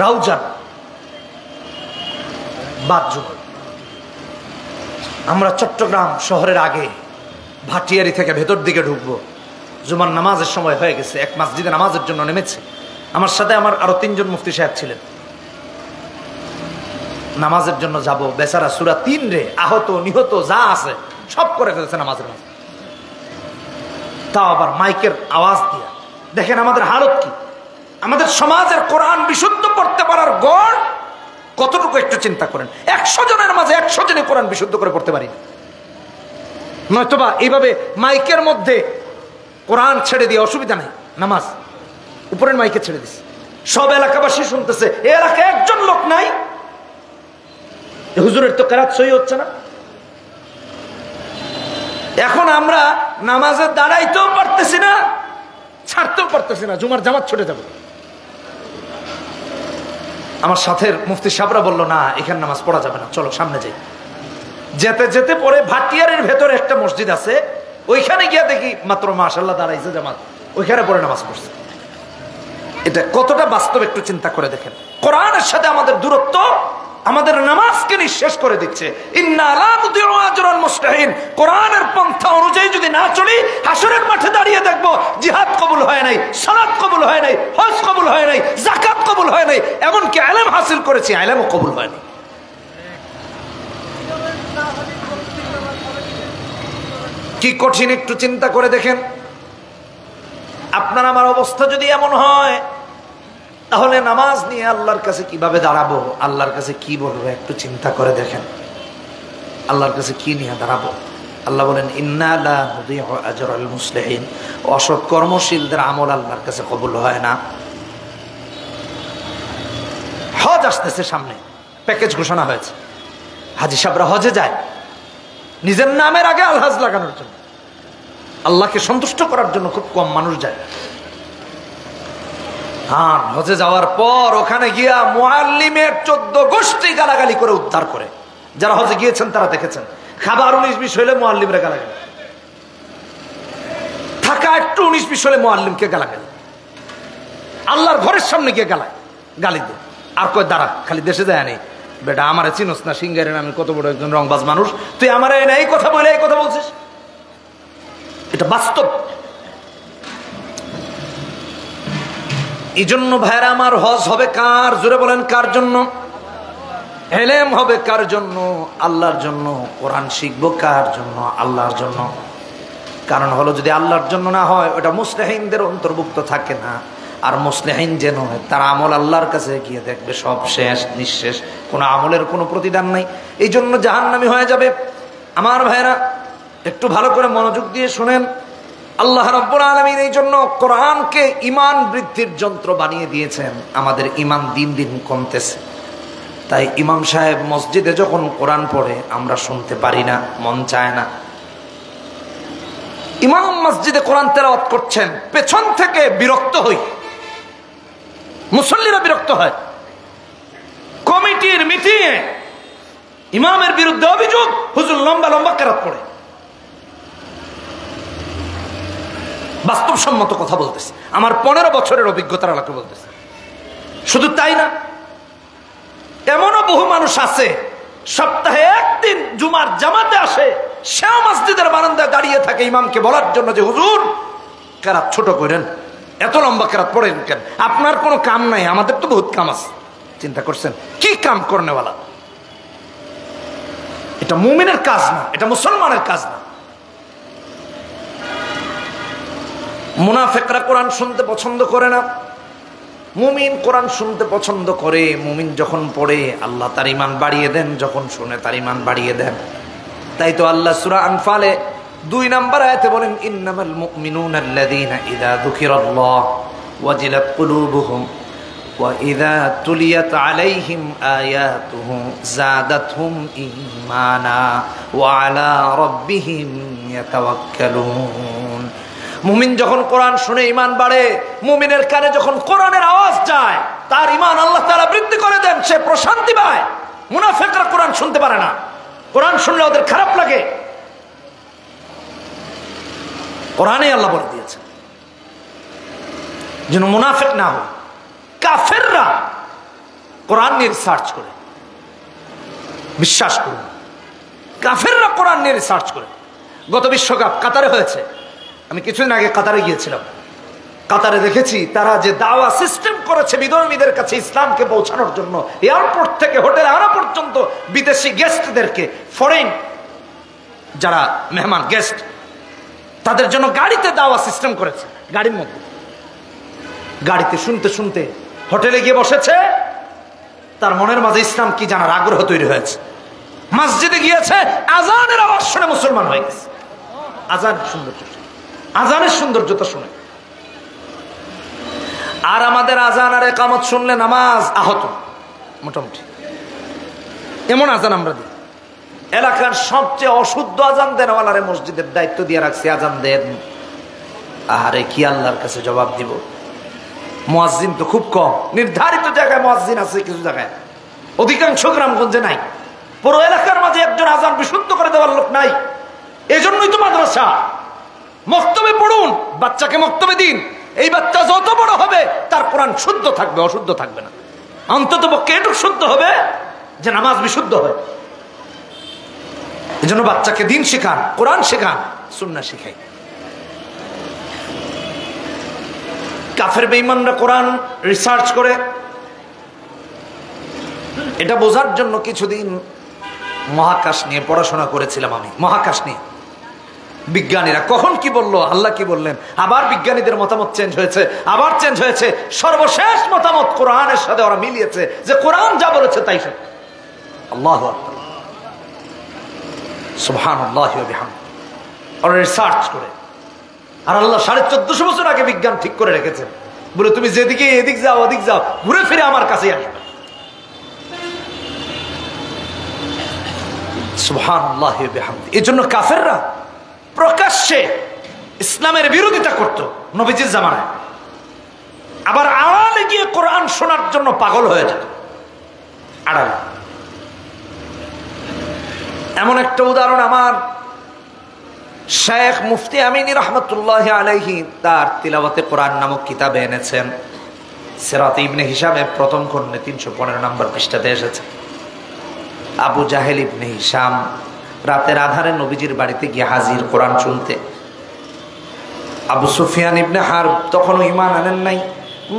রাউজান বাদ জুমা। আমরা চট্টগ্রাম শহরের আগে ভাটিয়ারি থেকে ভেতর দিকে ঢুকবো। জুমার নামাজের সময় হয়ে গেছে, এক মসজিদে নামাজের জন্য নেমেছে। আমার সাথে আমার আরো 3 জন মুফতি সাহেব ছিলেন। নামাজের জন্য যাব, বেচারা সূরা 3 রে আহত নিহত যা আছে সব করে ফেলেছে নামাজের মাঝে, তাও আবার মাইকের আওয়াজ দিয়া। দেখেন আমাদের হালত কি, আমাদের সমাজের কোরআন বিশুদ্ধ পড়তে পারার গড় কতটুকু একটু চিন্তা করেন। 100 জনের মাঝে 100 জনে কোরআন বিশুদ্ধ করে পড়তে পারি না। নয়তোবা এইভাবে মাইকের মধ্যে কোরআন ছেড়ে দিয়ে অসুবিধা নেই, নামাজ উপরের মাইকে ছেড়ে দিছে, সব এলাকাবাসী শুনতেছে। এই এলাকায় একজন লোক নাই, হুজুরের তো কেরাত সহি হচ্ছে না। এখন আমরা নামাজে দাঁড়াইতেও পারতেছি না, ছাড়তেও পারতেছি না, জুমার জামাত ছুটে যাবে। আমার সাথের মুফতি সাহেবরা বললো না এখানে নামাজ পড়া যাবে না, চলো সামনে যাই। যেতে যেতে পরে ভাটিয়ারের ভেতরে একটা মসজিদ আছে, ওইখানে গিয়া দেখি মাত্র মাশাআল্লাহ দাঁড়াইছে জামাত, ওইখানে পরে নামাজ পড়ছে। এটা কতটা বাস্তব একটু চিন্তা করে দেখেন। কোরআনের সাথে আমাদের দূরত্ব আমাদের নামাজকে নিঃশেষ করে দিচ্ছে। ইন্না লা নুদিউ আজরাল মুসলিহিন, কোরআনের পন্থা অনুযায়ী যদি না চলি, হাসরের মাঠে দাঁড়িয়ে দেখব জিহাদ কবুল হয় নাই, সালাত কবুল হয় নাই, হজ কবুল হয় নাই, যাকাত কবুল হয় নাই, এমনকি ইলম হাসিল করেছি ইলমও কবুল হয় নাই। কি কঠিন একটু চিন্তা করে দেখেন। আপনার আমার অবস্থা যদি এমন হয়, তাহলে নামাজ নিয়ে আল্লাহর কাছে কিভাবে দাঁড়াবো, আল্লাহর কাছে কি বলবো একটু চিন্তা করে দেখেন। আল্লাহর কাছে কি নিয়ে দাঁড়াবো? আল্লাহ বলেন ইন্না লা নুদিউ আজরাল মুসলিহিন, অসৎ কর্মশীলদের আমল আল্লাহর কাছে কবুল হয় না। হজ আসতেছে সামনে, প্যাকেজ ঘোষণা হয়েছে, হাজী সাহেবরা হজে যায় নিজের নামের আগে আলহাজ লাগানোর জন্য, আল্লাহকে সন্তুষ্ট করার জন্য। খুব কম মানুষ যায়। হ্যাঁ, হজে যাওয়ার পর ওখানে গিয়া মুআল্লিমের 14 গোষ্ঠী গালাগালি করে উদ্ধার করে। যারা হজে গিয়েছেন তারা দেখেছেন, খাবার 19-20 হইলে মুআল্লিমরা গালাগালি, থাকা একটু 19-20 হলে মুআল্লিমকে গালাগালি, আল্লাহর ঘরের সামনে গিয়ে গালি দে। আর কয় দাঁড়া, খালি দেশে যায় নেই বেটা, আমারে চিনোস না, সিঙ্গারের আমি কত বড় একজন রংবাজ মানুষ, তুই আমার এই কথা বলে এই কথা বলছিস। এটা বাস্তব। এই জন্য ভাইরা আমার, হজ হবে কার? জোরে বলেন কার জন্য? ইলম হবে কার জন্য? আল্লাহর জন্য। কোরআন শিখবো কার জন্য? আল্লাহর জন্য। কারণ হলো যদি আল্লাহর জন্য না হয় ওটা মুসলিহিনদের অন্তর্ভুক্ত থাকে না। আর মুসলিহিন যে নয় তার আমল আল্লাহর কাছে গিয়ে দেখবে সব শেষ, নিঃশেষ, কোনো আমলের কোনো প্রতিদান নাই। এই জন্য জাহান্নামী হয়ে যাবে। আমার ভাইরা, একটু ভালো করে মনোযোগ দিয়ে শুনেন। আল্লাহ রাব্বুল আলামিন এই জন্য কোরআনকে ঈমান বৃদ্ধির যন্ত্র বানিয়ে দিয়েছেন। আমাদের ঈমান দিন দিন কমতেছে, তাই ইমাম সাহেব মসজিদে যখন কোরআন পড়ে আমরা শুনতে পারি না, মন চায় না। ইমাম মসজিদে কোরআন তেলাওয়াত করছেন, পেছন থেকে বিরক্ত হই, মুসল্লিরা বিরক্ত হয়। কমিটির মিটিংয়ে ইমামের বিরুদ্ধে অভিযোগ, হুজুর লম্বা লম্বা কেরাত পড়ে। বাস্তবসম্মত কথা বলতেছে, আমার 15 বছরের অভিজ্ঞতার আলোকে বলতেছে। শুধু তাই না, এমনও বহু মানুষ আছে সপ্তাহে একদিন জুমার জামাতে আসে, সেও মসজিদের বারান্দায় দাঁড়িয়ে থাকে ইমামকে বলার জন্য যে হুজুর কেরাত ছোট করেন, এত লম্বা কেরাত পড়েন কেন? আপনার কোনো কাম নাই, আমাদের তো বহুত কাম আছে। চিন্তা করছেন কি কাম করনেওয়ালা? এটা মুমিনের কাজ না, এটা মুসলমানের কাজ না। মুনাফিকরা কোরআন শুনতে পছন্দ করে না, মুমিন কোরআন শুনতে পছন্দ করে। মুমিন যখন পড়ে আল্লাহ তার ঈমান বাড়িয়ে দেন, যখন শুনে তার ঈমান বাড়িয়ে দেন। তাই তো আল্লাহ সূরা আনফালে 2 নম্বর আয়াতে বলেন, ইন্নামাল মুমিনুনা আল্লাযীনা ইযা যুকিরাল্লাহ ওয়াজিলাত কুলুবুহুম ওয়া ইযা তুলিয়াত আলাইহিম আয়াতুহু যাদাতহুম ঈমানা ওয়া আলা রাব্বিহিম ইয়াতাওয়াক্কালুন। মুমিন যখন কোরআন শুনে ঈমান বাড়ে, মুমিনের কানে যখন কোরআনের আওয়াজ যায় তার ঈমান আল্লাহ তাআলা বৃদ্ধি করে দেন, সে প্রশান্তি পায়। মুনাফিকরা কোরআন শুনতে পারে না, কোরআন শুনলে ওদের খারাপ লাগে। কোরআনে আল্লাহ বলে দিয়েছেন যেন মুনাফিক না হয়। কাফেররা কোরআন নিয়ে রিসার্চ করে, বিশ্বাস করুন, কাফেররা কোরআন নিয়ে রিসার্চ করে। গত বিশ্বকাপ কাতারে হয়েছে, আমি কিছুদিন আগে কাতারে গিয়েছিলাম। কাতারে দেখেছি তারা যে দাওয়া সিস্টেম করেছে বিধর্মীদের কাছে ইসলামকে পৌঁছানোর জন্য, এয়ারপোর্ট থেকে হোটেলে আনা পর্যন্ত বিদেশি গেস্টদেরকে, ফরেন যারা মেহমান গেস্ট, তাদের জন্য গাড়িতে দাওয়া সিস্টেম করেছে। গাড়ির মধ্যে গাড়িতে শুনতে শুনতে হোটেলে গিয়ে বসেছে, তার মনের মাঝে ইসলাম কি জানার আগ্রহ তৈরি হয়েছে। মসজিদে গিয়েছে, আজানের আওয়াজ শুনে মুসলমান হয়ে গেছে। আজানের সৌন্দর্যতা শুনে। আর আমাদের আজান আর ইকামত শুনলে নামাজ আহত, মোটামুটি এমন আজান আমরা দিই। এলাকার সবচেয়ে অশুদ্ধ আজান দেনওয়ালারে মসজিদের দায়িত্ব দিয়ে রাখছি, আজান দেন। আরে কি আল্লাহর কাছে জবাব দিব? মুয়াজ্জিন তো খুব কম, নির্ধারিত জায়গায় মুয়াজ্জিন আছে, কিছু জায়গায়, অধিকাংশ গ্রামগঞ্জে নাই। পুরো এলাকার মাঝে একজন আজান বিশুদ্ধ করে দেওয়ার লোক নাই। এই জন্যই তো মাদ্রাসা। মক্তবে পড়ুন, বাচ্চাকে মক্তবে দিন। এই বাচ্চা যত বড় হবে তার কোরআন শুদ্ধ থাকবে, অশুদ্ধ থাকবে না। অন্তত পক্ষে এটুকু শুদ্ধ হবে যে নামাজ বিশুদ্ধ হয়। এই জন্য বাচ্চাকে দিন শেখান, কোরআন শেখান, সুন্নাহ শেখাই। কাফের বেঈমানরা কোরআন রিসার্চ করে। এটা বোঝার জন্য কিছুদিন মহাকাশ নিয়ে পড়াশোনা করেছিলাম আমি। মহাকাশ নিয়ে বিজ্ঞানীরা কখন কি বললো, আল্লাহ কি বললেন, আবার বিজ্ঞানীদের মতামত চেঞ্জ হয়েছে, আবার চেঞ্জ হয়েছে। সর্বশেষ মতামত কোরআনের সাথে ওরা মিলিয়েছে যে কোরআন যা বলেছে তাই সত্য। আল্লাহু আকবার, সুবহানাল্লাহি ওয়া বিহামদিহি। ওরা রিসার্চ করে। আর আল্লাহ 1450 বছর আগে বিজ্ঞান ঠিক করে রেখেছেন, বলে তুমি যেদিকে এদিক যাও ওদিক যাও, ঘুরে ফিরে আমার কাছেই আসবে। সুবহানাল্লাহি ওয়া বিহামদিহি। এই জন্য কাফেররা প্রকাশ্যে ইসলামের বিরোধিতা করত নবীজির জামানায়, আবার আড়ালে গিয়ে কোরআন শোনার জন্য পাগল হয়ে যেত। আড়ালে এমন একটা উদাহরণ আমার শেখ মুফতি আমিনী রহমতুল্লাহ আলাইহি তার তিলাওয়াতে কোরআন নামক কিতাবে এনেছেন। সিরাত ইবনে হিশামের প্রথম খণ্ডে 315 নম্বর পৃষ্ঠাতে এসেছে। আবু জাহেল ইবনে হিশাম রাতের আধারে নবীজির বাড়িতে গিয়ে হাজির কোরআন শুনতে। আবু সুফিয়ান ইবনে হারব তখনও ঈমান আনেন নাই,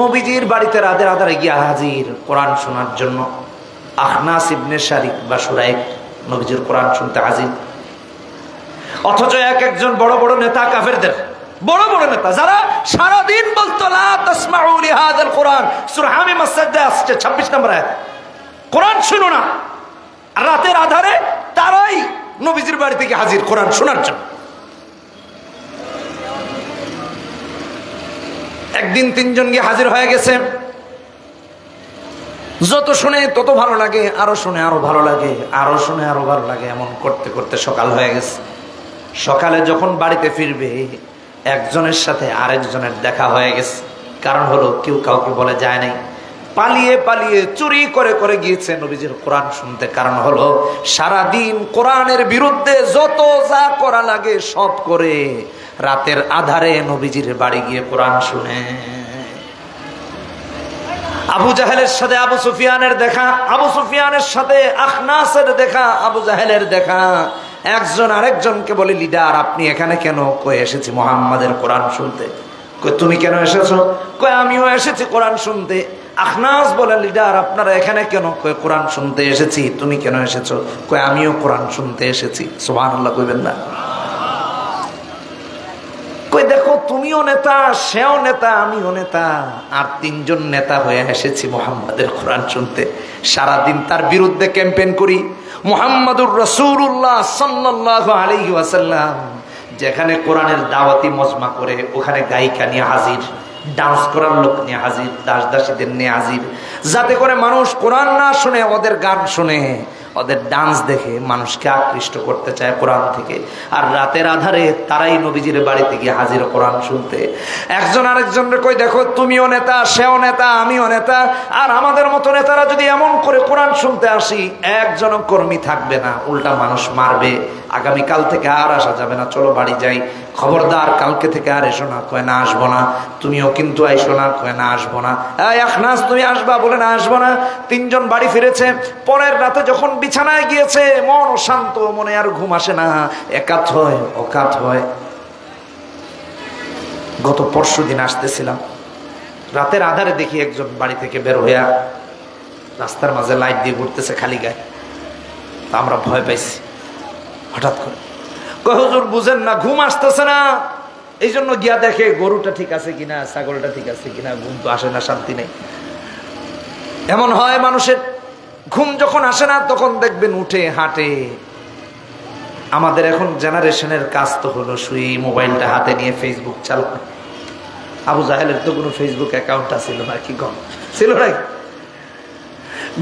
নবীজির বাড়িতে রাতের আধারে গিয়ে হাজির কোরআন শোনার জন্য। আখনাস ইবনে শারিক বা শুরাইক নবীজির কোরআন শুনতে হাজির। অথচ একজন বড় বড় নেতা, কাফেরদের বড় বড় নেতা, যারা সারাদিন বলতো লা তাসমাউ লিহাযাল কোরআন, সূরা হামিম মাসজিদে আসছে 26 নম্বর আয়াত, কোরআন শুনো না। রাতের আধারে তারাই নবীজির বাড়ি থেকে হাজির কোরআন শোনার জন্য। একদিন 3 জন গিয়ে হাজির হয়ে গেছে। যত শুনে তত ভালো লাগে, আরো শুনে আরো ভালো লাগে, আরো শুনে আরো ভালো লাগে, এমন করতে করতে সকাল হয়ে গেছে। সকালে যখন বাড়িতে ফিরবে একজনের সাথে আরেকজনের দেখা হয়ে গেছে। কারণ হলো কেউ কাউকে বলে যায় নাই, পালিয়ে পালিয়ে চুরি করে করে গিয়েছে নবীজির কোরআন শুনতে। কারণ হলো সারাদিন কোরআনের বিরুদ্ধে যত যা করা লাগে সব করে রাতের আধারে নবীজির বাড়ি গিয়ে কোরআন শুনে। আবু জাহেলের সাথে আবু সুফিয়ানের দেখা, আবু সুফিয়ানের সাথে আখনাসের দেখা, আবু জাহেলের দেখা। একজন আরেকজনকে বলে, লিডার আপনি এখানে কেন? কই এসেছি মুহাম্মাদের কোরআন শুনতে। কই তুমি কেন এসেছো? কই আমিও এসেছি কোরআন শুনতে। আখনাস বলে, লিডার আপনারা এখানে কেন? কই কোরআন শুনতে এসেছি। তুমি কেন এসেছো? কই আমিও কোরআন শুনতে এসেছি। সুবহানাল্লাহ কইবেন না? কই দেখো তুমিও নেতা, সেও নেতা, আমিও নেতা, আর 3 জন নেতা হয়ে এসেছি মুহাম্মাদের কোরআন শুনতে। সারাদিন তার বিরুদ্ধে ক্যাম্পেইন করি। মুহাম্মাদুর রাসূলুল্লাহ সাল্লাল্লাহু আলাইহি ওয়াসাল্লাম যেখানে কোরআনের দাওয়াতি মজমা করে ওখানে গায়িকা নিয়ে হাজির, ডান্স করার লোক নিয়ে হাজির, দাস দাসীদের নিয়ে হাজির, যাতে করে মানুষ কোরআন না শুনে ওদের গান শুনে, ওদের ডান্স দেখে মানুষকে আকৃষ্ট করতে চায় কোরআন থেকে। আর রাতের আধারে তারাই নবীজির বাড়িতে গিয়ে হাজির কোরআন শুনতে। একজন আরেকজনের কই দেখো তুমিও নেতা, সেও নেতা, আমিও নেতা, আর আমাদের মতো নেতারা যদি এমন করে কোরআন শুনতে আসি একজন কর্মী থাকবে না, উল্টা মানুষ মারবে। আগামীকাল থেকে আর আসা যাবে না, চলো বাড়ি যাই। খবরদার কালকে থেকে আর এসো না। কয় না আসবো না। তুমিও কিন্তু আইসো না। কয় না আসবো না। আখনাস তুমি আসবা? বলে না আসবো না। 3 জন বাড়ি ফিরেছে। পরের রাতে যখন বিছানায় গিয়েছে মন শান্ত, মনে আর ঘুম আসে না, একাত হয় অকাত হয়। গত পরশুদিন আসতেছিলাম, রাতের আধারে দেখি একজন বাড়ি থেকে বের হইয়া রাস্তার মাঝে লাইট দিয়ে ঘুরতেছে খালি গায়ে। আমরা ভয় পাইছি। হঠাৎ করে কয় হুজুর বুঝেন না, ঘুম আসতেছে না, এই জন্য গিয়া দেখে গরুটা ঠিক আছে কিনা, ছাগলটা ঠিক আছে কিনা। ঘুম তো আসে না, শান্তি নেই। এমন হয় মানুষের, ঘুম যখন আসে না তখন দেখবেন উঠে হাঁটে। আমাদের এখন জেনারেশনের কাজ তো হলো শুয়ে মোবাইলটা হাতে নিয়ে ফেসবুক চালানো। আবু জাহেলের তো কোনো ফেসবুক অ্যাকাউন্ট ছিল না, কি কম ছিল নাকি?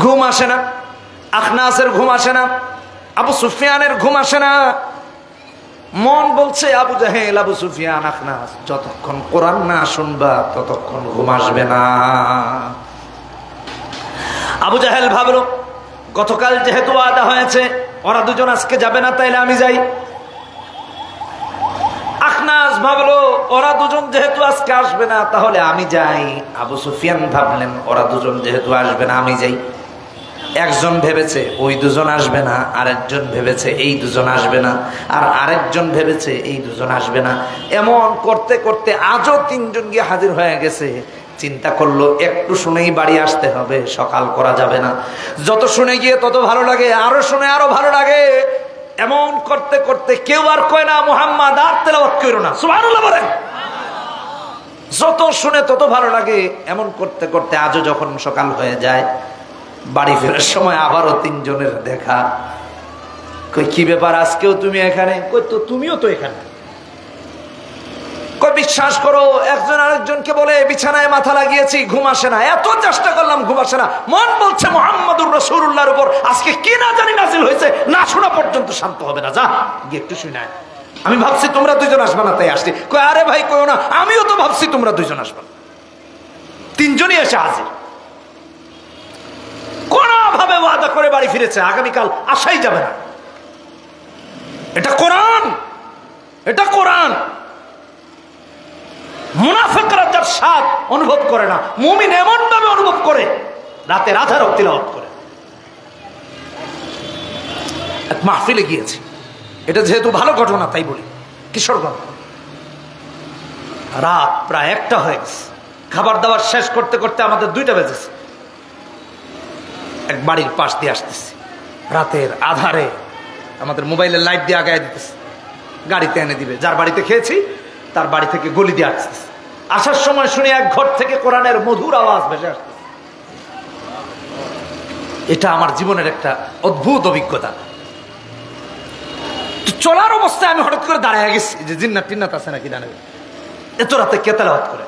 ঘুম আসে না। আখনাসের ঘুম আসে না, আবু সুফিয়ানের ঘুম আসে না। মন বলছে আবু জাহেল, আবু সুফিয়ান, আখনাস যতক্ষণ কোরআন না শুনবা ততক্ষণ ঘুম আসবে না। আবু জাহেল ভাবলো গতকাল যেহেতু ওয়াদা হয়েছে ওরা দুজন আজকে যাবে না, তাইলে আমি যাই। আখনাস ভাবলো ওরা দুজন যেহেতু আজকে আসবে না তাহলে আমি যাই। আবু সুফিয়ান ভাবলেন ওরা দুজন যেহেতু আসবে না আমি যাই। একজন ভেবেছে ওই দুজন আসবে না, আরেকজন ভেবেছে এই দুজন আসবে না, আর আরেকজন ভেবেছে এই দুজন আসবে না। এমন করতে করতে আজও 3 জন গিয়ে হাজির হয়ে গেছে। চিন্তা করলো একটু শুনেই বাড়ি আসতে হবে, সকাল করা যাবে না। যত শুনে গিয়ে তত ভালো লাগে, আরো শুনে আরো ভালো লাগে। এমন করতে করতে কেউ আর কয় না মুহাম্মদ আর তেলাওয়াত করো না, সুবহানাল্লাহ বলেন। যত শুনে তত ভালো লাগে। এমন করতে করতে আজও যখন সকাল হয়ে যায়, বাড়ি ফেরার সময় আবারও 3 জনের দেখা। কই কি ব্যাপার আজকেও তুমি এখানে? কই তো তুমিও তো এখানে। কই বিশ্বাস করো একজন আরেকজনকে বলে বিছানায় মাথা লাগিয়েছি, ঘুম আসে না, এত চেষ্টা করলাম ঘুম আসে না। মন বলছে মুহাম্মাদুর রাসূলুল্লাহর উপর আজকে কি না জানি নাজিল হয়েছে, না শোনা পর্যন্ত শান্ত হবে না। যা গিয়ে একটু শুনে আয়। আমি ভাবছি তোমরা 2 জন আসবে না তাই আসছি। কই আরে ভাই কইও না, আমিও তো ভাবছি তোমরা 2 জন আসবে না। 3 জনই এসে হাজির। কোনভাবে ওয়াদা করে বাড়ি ফিরেছে, আগামীকাল আসাই যাবে না। এটা কোরআন, এটা কোরআন। মুনাফিকরা যার স্বাদ অনুভব করে না, মুমিন এমন ভাবে অনুভব করে, রাতের আধারে তিলাওয়াত করে। এক মাহফিলে গিয়েছি, এটা যেহেতু ভালো ঘটনা তাই বলি, কিশোরগঞ্জ। রাত প্রায় 1টা হয়ে গেছে। খাবার দাবার শেষ করতে করতে আমাদের 2টা বেজেছে। এক বাড়ির পাশ দিয়ে আসতেছি, রাতের আধারে আমাদের মোবাইলের লাইট দিয়ে আগায় দিতেছে, গাড়িতে এনে দিবে। যার বাড়িতে খেয়েছি তার বাড়ি থেকে গলি দিয়ে আসতেছে। আসার সময় শুনি এক ঘর থেকে কোরআনের মধুর আওয়াজ ভেসে আসতেছে। এটা আমার জীবনের একটা অদ্ভুত অভিজ্ঞতা। চলার অবস্থায় আমি হঠাৎ করে দাঁড়ায় গেছি যে জিন্নাত টিন্নাত আছে নাকি জানে। এত রাতে কে তেলাওয়াত করে?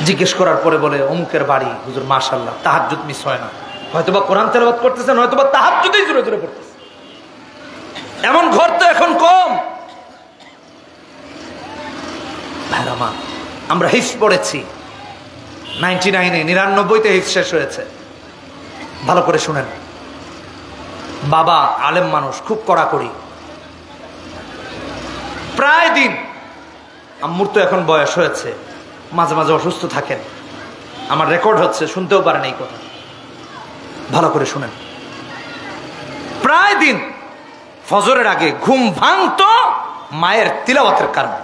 জিজ্ঞেস করার পরে বলে অমুকের বাড়ি। হুজুর মাশাআল্লাহ, তাহাজ্জুদ মিস হয় না। হয়তোবা কোরআন তেলাওয়াত করতেছেন, হয়তোবা তাহাজ্জুদেই জোরে জোরে পড়তেছে। এমন ঘর তো এখন কম। ভাইরামা, আমরা হিফজ পড়েছি 99-তে হিফজ শেষ হয়েছে। ভালো করে শুনেন, বাবা আলেম মানুষ, খুব কড়াকড়ি, প্রায় দিন। আম্মুর তো এখন বয়স হয়েছে, মাঝে মাঝে অসুস্থ থাকেন, আমার রেকর্ড হচ্ছে, শুনতেও পারেন এই কথা। ভালো করে শুনেন, প্রায় দিন ফজরের আগে ঘুম ভাঙতো মায়ের তিলাওয়াতের কারণে।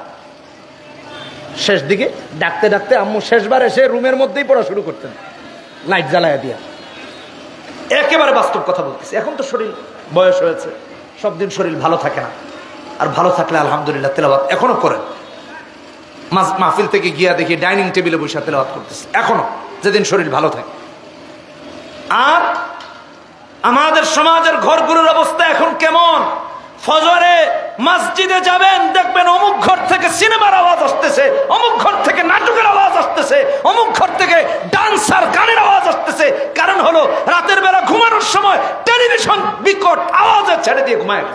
শেষ দিকে ডাকতে ডাকতে আম্মু শেষবার এসে রুমের মধ্যেই পড়া শুরু করতেন, লাইট জ্বালায়া দিয়া। একেবারে বাস্তব কথা বলতেছি। এখন তো শরীর বয়স হয়েছে, সব দিন শরীর ভালো থাকে না, আর ভালো থাকলে আলহামদুলিল্লাহ তেলাওয়াত এখনো করেন। মাহফিল থেকে গিয়া দেখি ডাইনিং টেবিলে বসে তেলাওয়াত করতেছে এখনো, যেদিন শরীর ভালো থাকে। আর আমাদের সমাজের ঘরগুলোর অবস্থা এখন কেমন? ফজরে মসজিদে যাবেন, দেখবেন অমুক ঘর থেকে সিনেমার আওয়াজ আসতেছে, অমুক ঘর থেকে নাটকের আওয়াজ আসতেছে, অমুক ঘর থেকে ডান্সার গানের আওয়াজ আসতেছে। কারণ হলো রাতের বেলা ঘুমানোর সময় টেলিভিশন বিকট আওয়াজে ছেড়ে দিয়ে ঘুমায়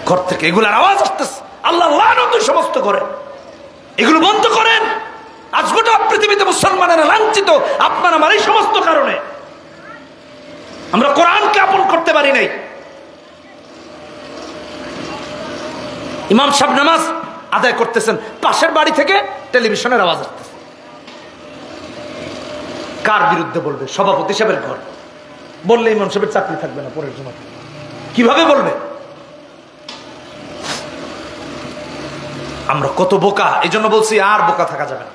ঘর থেকে এগুলার আওয়াজ আসতেছে। আল্লাহ লানত সমস্ত করে, এগুলো বন্ধ করেন। আজ গোটা পৃথিবীতে মুসলমানেরা লাঞ্ছিত আপনার আমার এই সমস্ত কারণে। আমরা কোরআনকে আপন করতে পারি নাই। ইমাম সাহেব নামাজ আদায় করতেছেন, পাশের বাড়ি থেকে টেলিভিশনের আওয়াজ আসতেছে। কার বিরুদ্ধে বলবে? সভাপতি সাহেবের ঘর। বললে ইমাম সাহেবের চাকরি থাকবে না পরের জন্য। কিভাবে বলবে? আমরা কত বোকা। এই জন্য বলছি আর বোকা থাকা যাবে না।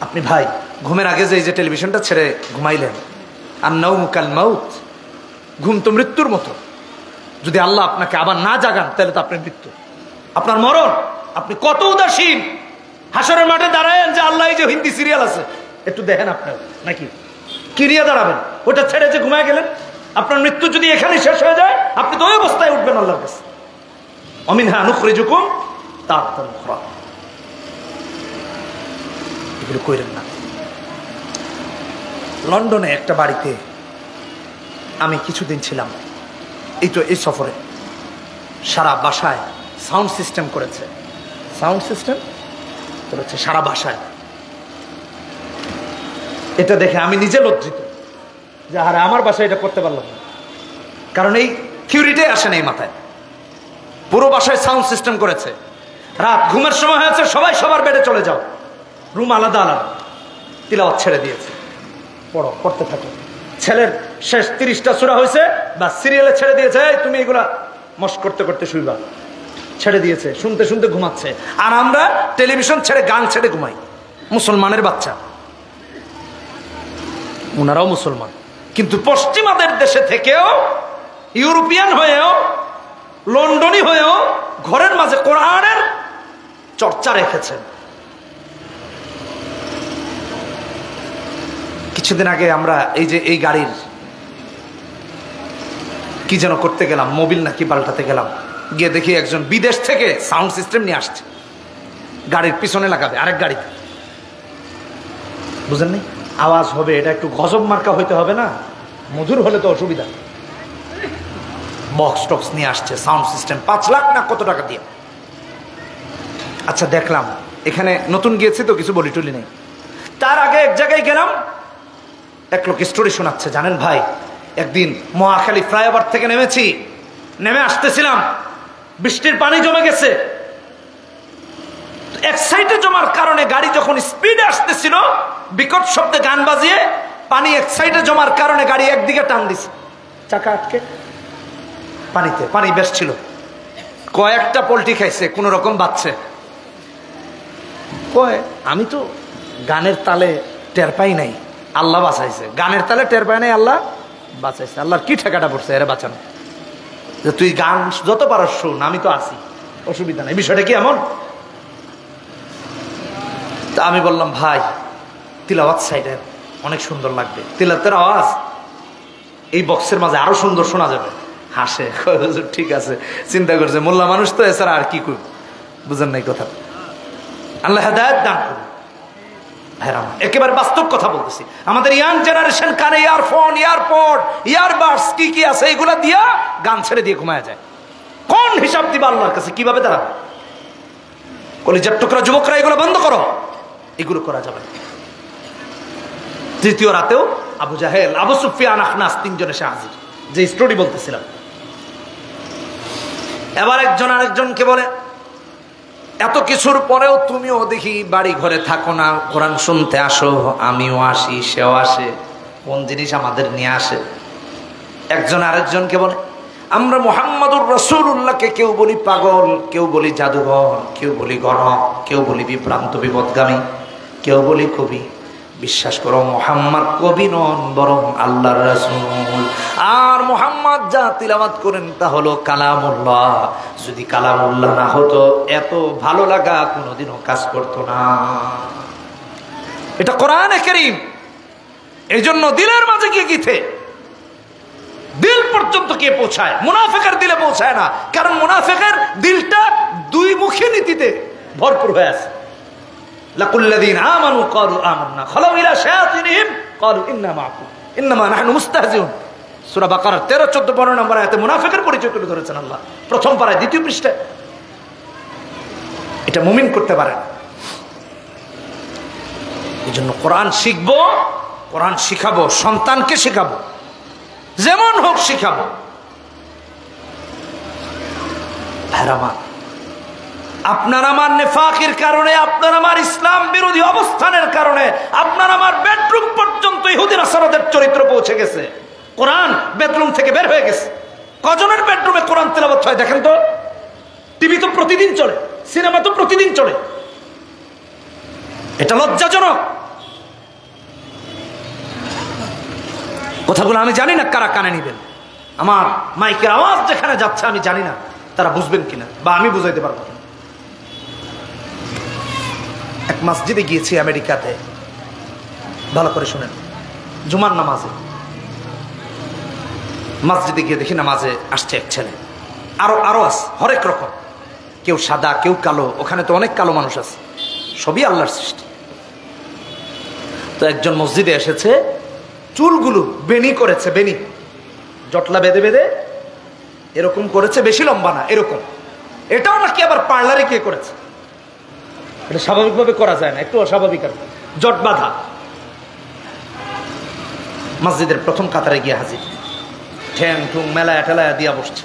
আপনি ভাই ঘুমের আগে যে টেলিভিশনটা ছেড়ে ঘুমাইলেন, আর নাউমু কাল মাউত, ঘুম তো মৃত্যুর মতো। যদি আল্লাহ আপনাকে আবার না জাগান তাহলে তো আপনার মৃত্যু, আপনার মরণ। আপনি কত উদাসীন। হাসরের মাঠে দাঁড়ায়েন যে আল্লাহ, এই যে হিন্দি সিরিয়াল আছে একটু দেখেন আপনার, নাকি কি নিয়ে দাঁড়াবেন? ওটা ছেড়ে যে ঘুমায় গেলেন। আপনার মৃত্যু যদি এখানে শেষ হয়ে যায়, আপনি তো ওই অবস্থায় উঠবেন আল্লাহর কাছে। অমিনহা নুখরিজুকুম তারতার উখরা। এগুলো কইরেন না। লন্ডনে একটা বাড়িতে আমি কিছুদিন ছিলাম, এই সফরে। সারা বাসায় সাউন্ড সিস্টেম করেছে, সারা বাসায়। এটা দেখে আমি নিজে লজ্জিত যে আরে আমার বাসায় এটা করতে পারলাম না। কারণ এই থিওরিটাই আসে না এই মাথায়। পুরো বাসায় সাউন্ড সিস্টেম করেছে। রাত ঘুমের সময় হয়েছে, সবাই সবার বেডে চলে যাও, রুম আলাদা আলাদা। তিলাওয়াত ছেড়ে দিয়েছে, পড়ো, পড়তে থাকো। ছেলের শেষ 30টা সূরা হয়েছে, বা সিরিয়ালে ছেড়ে দিয়েছে, তুমি এগুলা মস্ক করতে করতে শুইবা। ছেড়ে দিয়েছে, শুনতে শুনতে ঘুমাচ্ছে। আর আমরা টেলিভিশন ছেড়ে গান ছেড়ে ঘুমাই। মুসলমানের বাচ্চা, ওনারাও মুসলমান, কিন্তু পশ্চিমাদের দেশে থেকেও, ইউরোপিয়ান হয়েও, লন্ডনী হয়েও ঘরের মাঝে কোরআনের চর্চা রেখেছেন। কিছুদিন আগে আমরা এই গাড়ির কি যেন করতে গেলাম, মোবিল নাকি পাল্টাতে গেলাম, গিয়ে দেখি একজন বিদেশ থেকে সাউন্ড সিস্টেম নিয়ে আসছে, গাড়ির পিছনে লাগাবে আরেক গাড়িতে। বুঝেন নাই? আওয়াজ হবে, এটা একটু গজব মার্কা হইতে হবে না, মধুর হলে তো অসুবিধা। বক্স টক্স নিয়ে আসছে, সাউন্ড সিস্টেম, 5 লাখ না কত টাকা দিয়ে। আচ্ছা দেখলাম, এখানে নতুন গিয়েছি তো কিছু বলি টুলি নেই। তার আগে এক জায়গায় গেলাম, এক লোক স্টোরি শোনাচ্ছে। জানেন ভাই, একদিন মহাখালী ফ্লাইওভার থেকে নেমেছি, নেমে আসতেছিলাম, বৃষ্টির পানি জমে গেছে। এক সাইডে জমার কারণে গাড়ি যখন স্পিডে আসতেছিল, বিকট শব্দে গান বাজিয়ে পানি এক সাইডে জমার কারণে গাড়ি একদিকে টান দিছে, চাকা আটকে পানিতে। পানি বেশ ছিল, কয়েকটা পোল্ট্রি খাইছে, কোন রকম বাঁচছে। আমি তো গানের তালে টের পাই নাই, আল্লাহ বাঁচাইছে। গানের তালে টের পাই নাই, আল্লাহ বাঁচাইছে। আল্লাহর কি ঠেকাটা পড়ছে এরা বাঁচানো, যে তুই গান যত পারস শুন, আমি তো আছি, অসুবিধা নাই। বিষয়টা কি এমন? তা আমি বললাম, ভাই তিলাওয়াত সাইডে অনেক সুন্দর লাগবে, তিলাওয়াতের আওয়াজ এই বক্সের মাঝে আরো সুন্দর শোনা যাবে। হাসে, ঠিক আছে, চিন্তা করছে মোল্লা মানুষ তো, এছাড়া আর কি করব, বুঝেন নাই কথা। আল্লাহ হেদায়েত দান করুন। একেবারে বাস্তব কথা বলতেছি। আমাদের ইয়াং জেনারেশন কানে ইয়ারফোন, ইয়ারপড, ইয়ারবাডস কি কি আছে এগুলা দিয়া গান ছেড়ে দিয়ে ঘুমায় যায়। কোন হিসাব দিবা আল্লাহর কাছে? কিভাবে তারা কলিজার টুকরা যুবকরা এগুলো বন্ধ করো, এগুলো করা যাবে না। তৃতীয় রাতেও আবু জাহেল, আবু সুফিয়ান, আখনাস তিনজন এসে হাজির, যে স্টোরি বলতেছিলাম। এবার একজন আরেকজনকে বলে, এত কিছুর পরেও তুমিও দেখি বাড়ি ঘরে থাকো না, কোরআন শুনতে আসো, আমিও আসি, সেও আসে, কোন জিনিস আমাদের নিয়ে আসে? একজন আরেকজনকে বলে, আমরা মুহাম্মাদুর রাসূলুল্লাহকে কেউ বলি পাগল, কেউ বলি জাদুঘর, কেউ বলি গণক, কেউ বলি বিভ্রান্ত বিপদগামী, কেউ বলি কবি। বিশ্বাস করো মুহাম্মদ কবি নন, বরং আল্লাহর রাসূল। আর মুহাম্মদ যা তিলাওয়াত করেন তা হলো কালামুল্লাহ। যদি কালামুল্লাহ না হতো এত ভালো লাগা কোনোদিনও কাজ করতো না। এটা কোরআনে কারীম। এই জন্য দিলের মাঝে গিয়ে গিথে, দিল পর্যন্ত কে পৌঁছায়? মুনাফিকের দিলে পৌঁছায় না, কারণ মুনাফিকের দিলটা দুই মুখী নীতিতে ভরপুর হয়ে আছে। লাকুল্লাযীনা আমানু ক্বালু আমান্না খালাউ ইলা শায়াতিনহিম ক্বালু ইন্না মাআকুম ইন্নামা নাহনু মুস্তাহজিউন। সূরা বাকারার 13, 14, 15 নম্বর আয়াতে মুনাফিকের পরিচয় তুলে ধরেছেন আল্লাহ, প্রথম পারায়, দ্বিতীয় পৃষ্ঠায়। এটা মুমিন করতে পারে না। এই জন্য কোরআন শিখবো, কোরআন শিখাবো, সন্তানকে শিখাবো, যেমন হোক শিখাবো। ভাইরামা, আপনার আমার নেফাকের কারণে, আপনার আমার ইসলাম বিরোধী অবস্থানের কারণে আপনার আমার বেডরুম পর্যন্ত ইহুদি নাসারাদের চরিত্র পৌঁছে গেছে। কোরআন বেডরুম থেকে বের হয়ে গেছে। কজনের বেডরুমে কোরআন তেলাওয়াত হয় দেখেন তো? টিভি তো প্রতিদিন চলে, সিনেমা তো প্রতিদিন চলে। এটা লজ্জাজনক। কথাগুলো আমি জানি না কারা কানে নিবেন। আমার মাইকের আওয়াজ যেখানে যাচ্ছে আমি জানি না তারা বুঝবেন কিনা, বা আমি বুঝাইতে পারবো না। এক মসজিদে গিয়েছি আমেরিকাতে, ভালো করে শুনেন, জুমার নামাজে মসজিদে গিয়ে দেখি নামাজে আসছে এক ছেলে, আরো আছে হরেক রকম, কেউ সাদা, কেউ কালো। ওখানে তো অনেক কালো মানুষ আছে, সবই আল্লাহর সৃষ্টি। তো একজন মসজিদে এসেছে, চুলগুলো বেনি করেছে, বেনি জটলা বেঁধে বেঁধে এরকম করেছে, বেশি লম্বা না, এরকম। এটাও নাকি আবার পার্লারে কে করেছে। এটা স্বাভাবিকভাবে করা যায় না, একটু অস্বাভাবিক আর জট বাঁধা। মসজিদের প্রথম কাতারে গিয়ে হাজির, ঠ্যাং ঠুং মেলায় ঠেলায় দিয়া বসছে,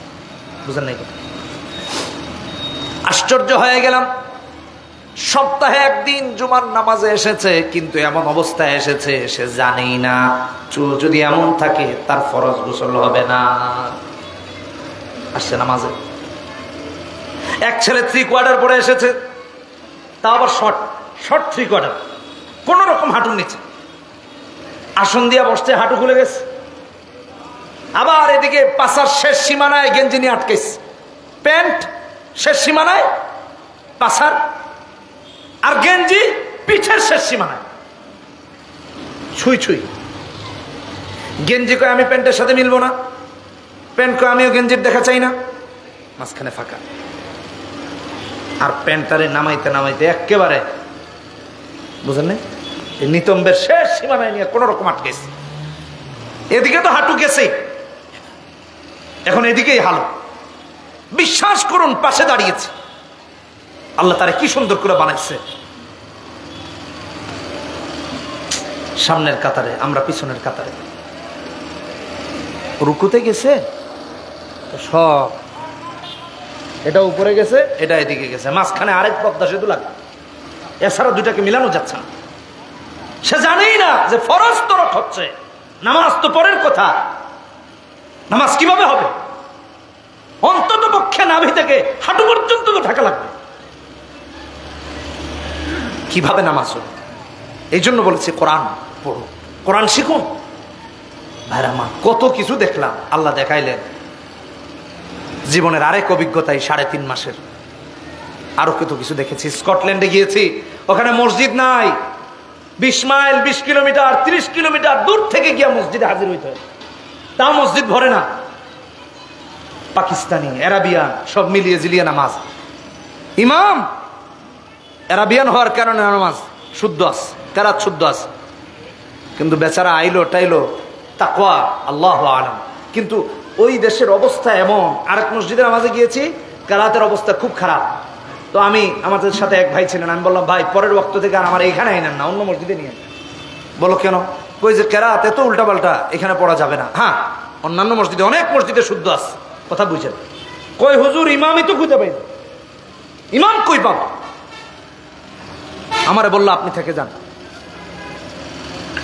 বুঝেন নাই কথা। আশ্চর্য হয়ে গেলাম। সপ্তাহে একদিন জুমার নামাজে এসেছে, কিন্তু এমন অবস্থায় এসেছে সে জানেই না চুল যদি এমন থাকে তার ফরজ গোসল হবে না। আসছে নামাজে। এক ছেলে 3 কোয়ার্টার পরে এসেছে, তা আবার শর্ট 3 কোয়ার্টার, কোন রকম হাঁটুর নিচে, আসন দিয়া বসছে, হাঁটু খুলে গেছে। আবার এদিকে পাছার শেষ সীমানায় গেঞ্জি নিয়ে আটকেছে, প্যান্ট শেষ সীমানায় পাছার, আর গেঞ্জি পিঠের শেষ সীমানায়, ছুঁই ছুঁই। গেঞ্জি কয় আমি প্যান্টের সাথে মিলবো না, প্যান্ট কয় আমিও গেঞ্জির দেখা চাই না, মাঝখানে ফাঁকা। আর প্যান্টটারে নামাইতে নামাইতে একেবারে, বুঝেন না, নিতম্বের শেষ সীমানায় নিয়ে কোন রকম আটকেছে। এদিকে তো হাঁটু গেছে, এখন এদিকেই হালো। বিশ্বাস করুন, পাশে দাঁড়িয়েছে, আল্লাহ তারা কি সুন্দর করে বানাইছে। সামনের কাতারে, আমরা পিছনের কাতারে। রুকুতে গেছে সব, এটা উপরে গেছে, এটা এদিকে গেছে, মাঝখানে আরেক পদ্মা সেতু লাগে, এছাড়া দুটাকে মিলানো যাচ্ছে না। সে জানেই না যে ফরজ তরক হচ্ছে, নামাজ তো পরের কথা। নামাজ কিভাবে হবে? অন্তত পক্ষে নাভি থেকে হাঁটু পর্যন্ত তো ঢাকা লাগবে। কিভাবে নামাজ হবে? এই জন্য বলেছে কোরআন পড়ো, কোরআন শিখুন। ভাইরা মা, কত কিছু দেখলাম, আল্লাহ দেখাইলেন। জীবনের আরেক অভিজ্ঞতাই 3.5 মাসের, আরো কত কিছু দেখেছি। স্কটল্যান্ডে গিয়েছি, ওখানে মসজিদ নাই, 20 মাইল, 20 কিলোমিটার, 30 কিলোমিটার দূর থেকে গিয়া মসজিদে হাজির হইতে হয়, তাও মসজিদ ভরে না। পাকিস্তানি, অ্যারাবিয়ান সব মিলিয়ে জিলিয়ে নামাজ। ইমাম অ্যারাবিয়ান হওয়ার কারণে নামাজ শুদ্ধ আছে, কেরাত শুদ্ধ আছে, কিন্তু বেচারা আইলো টাইলো তাকওয়া আল্লাহু আলাম। কিন্তু ওই দেশের অবস্থা এমন, আরেক মসজিদে নামাজে গিয়েছি, কেরাতের অবস্থা খুব খারাপ। তো আমি, আমাদের সাথে এক ভাই ছিলেন, আমি বললাম ভাই পরের ওয়াক্ত থেকে আর আমার এইখানে আইনেন না, অন্য মসজিদে নিয়ে। বলো কেন? কই যে কেরাত এত উল্টাপাল্টা, এখানে পড়া যাবে না। হ্যাঁ, অন্যান্য মসজিদে, অনেক মসজিদে শুদ্ধ আছে, কথা বুঝেন। কই হুজুর ইমামই তো খুঁজে পাই না, ইমাম কই পাবো? আমারে বললো আপনি থেকে যান।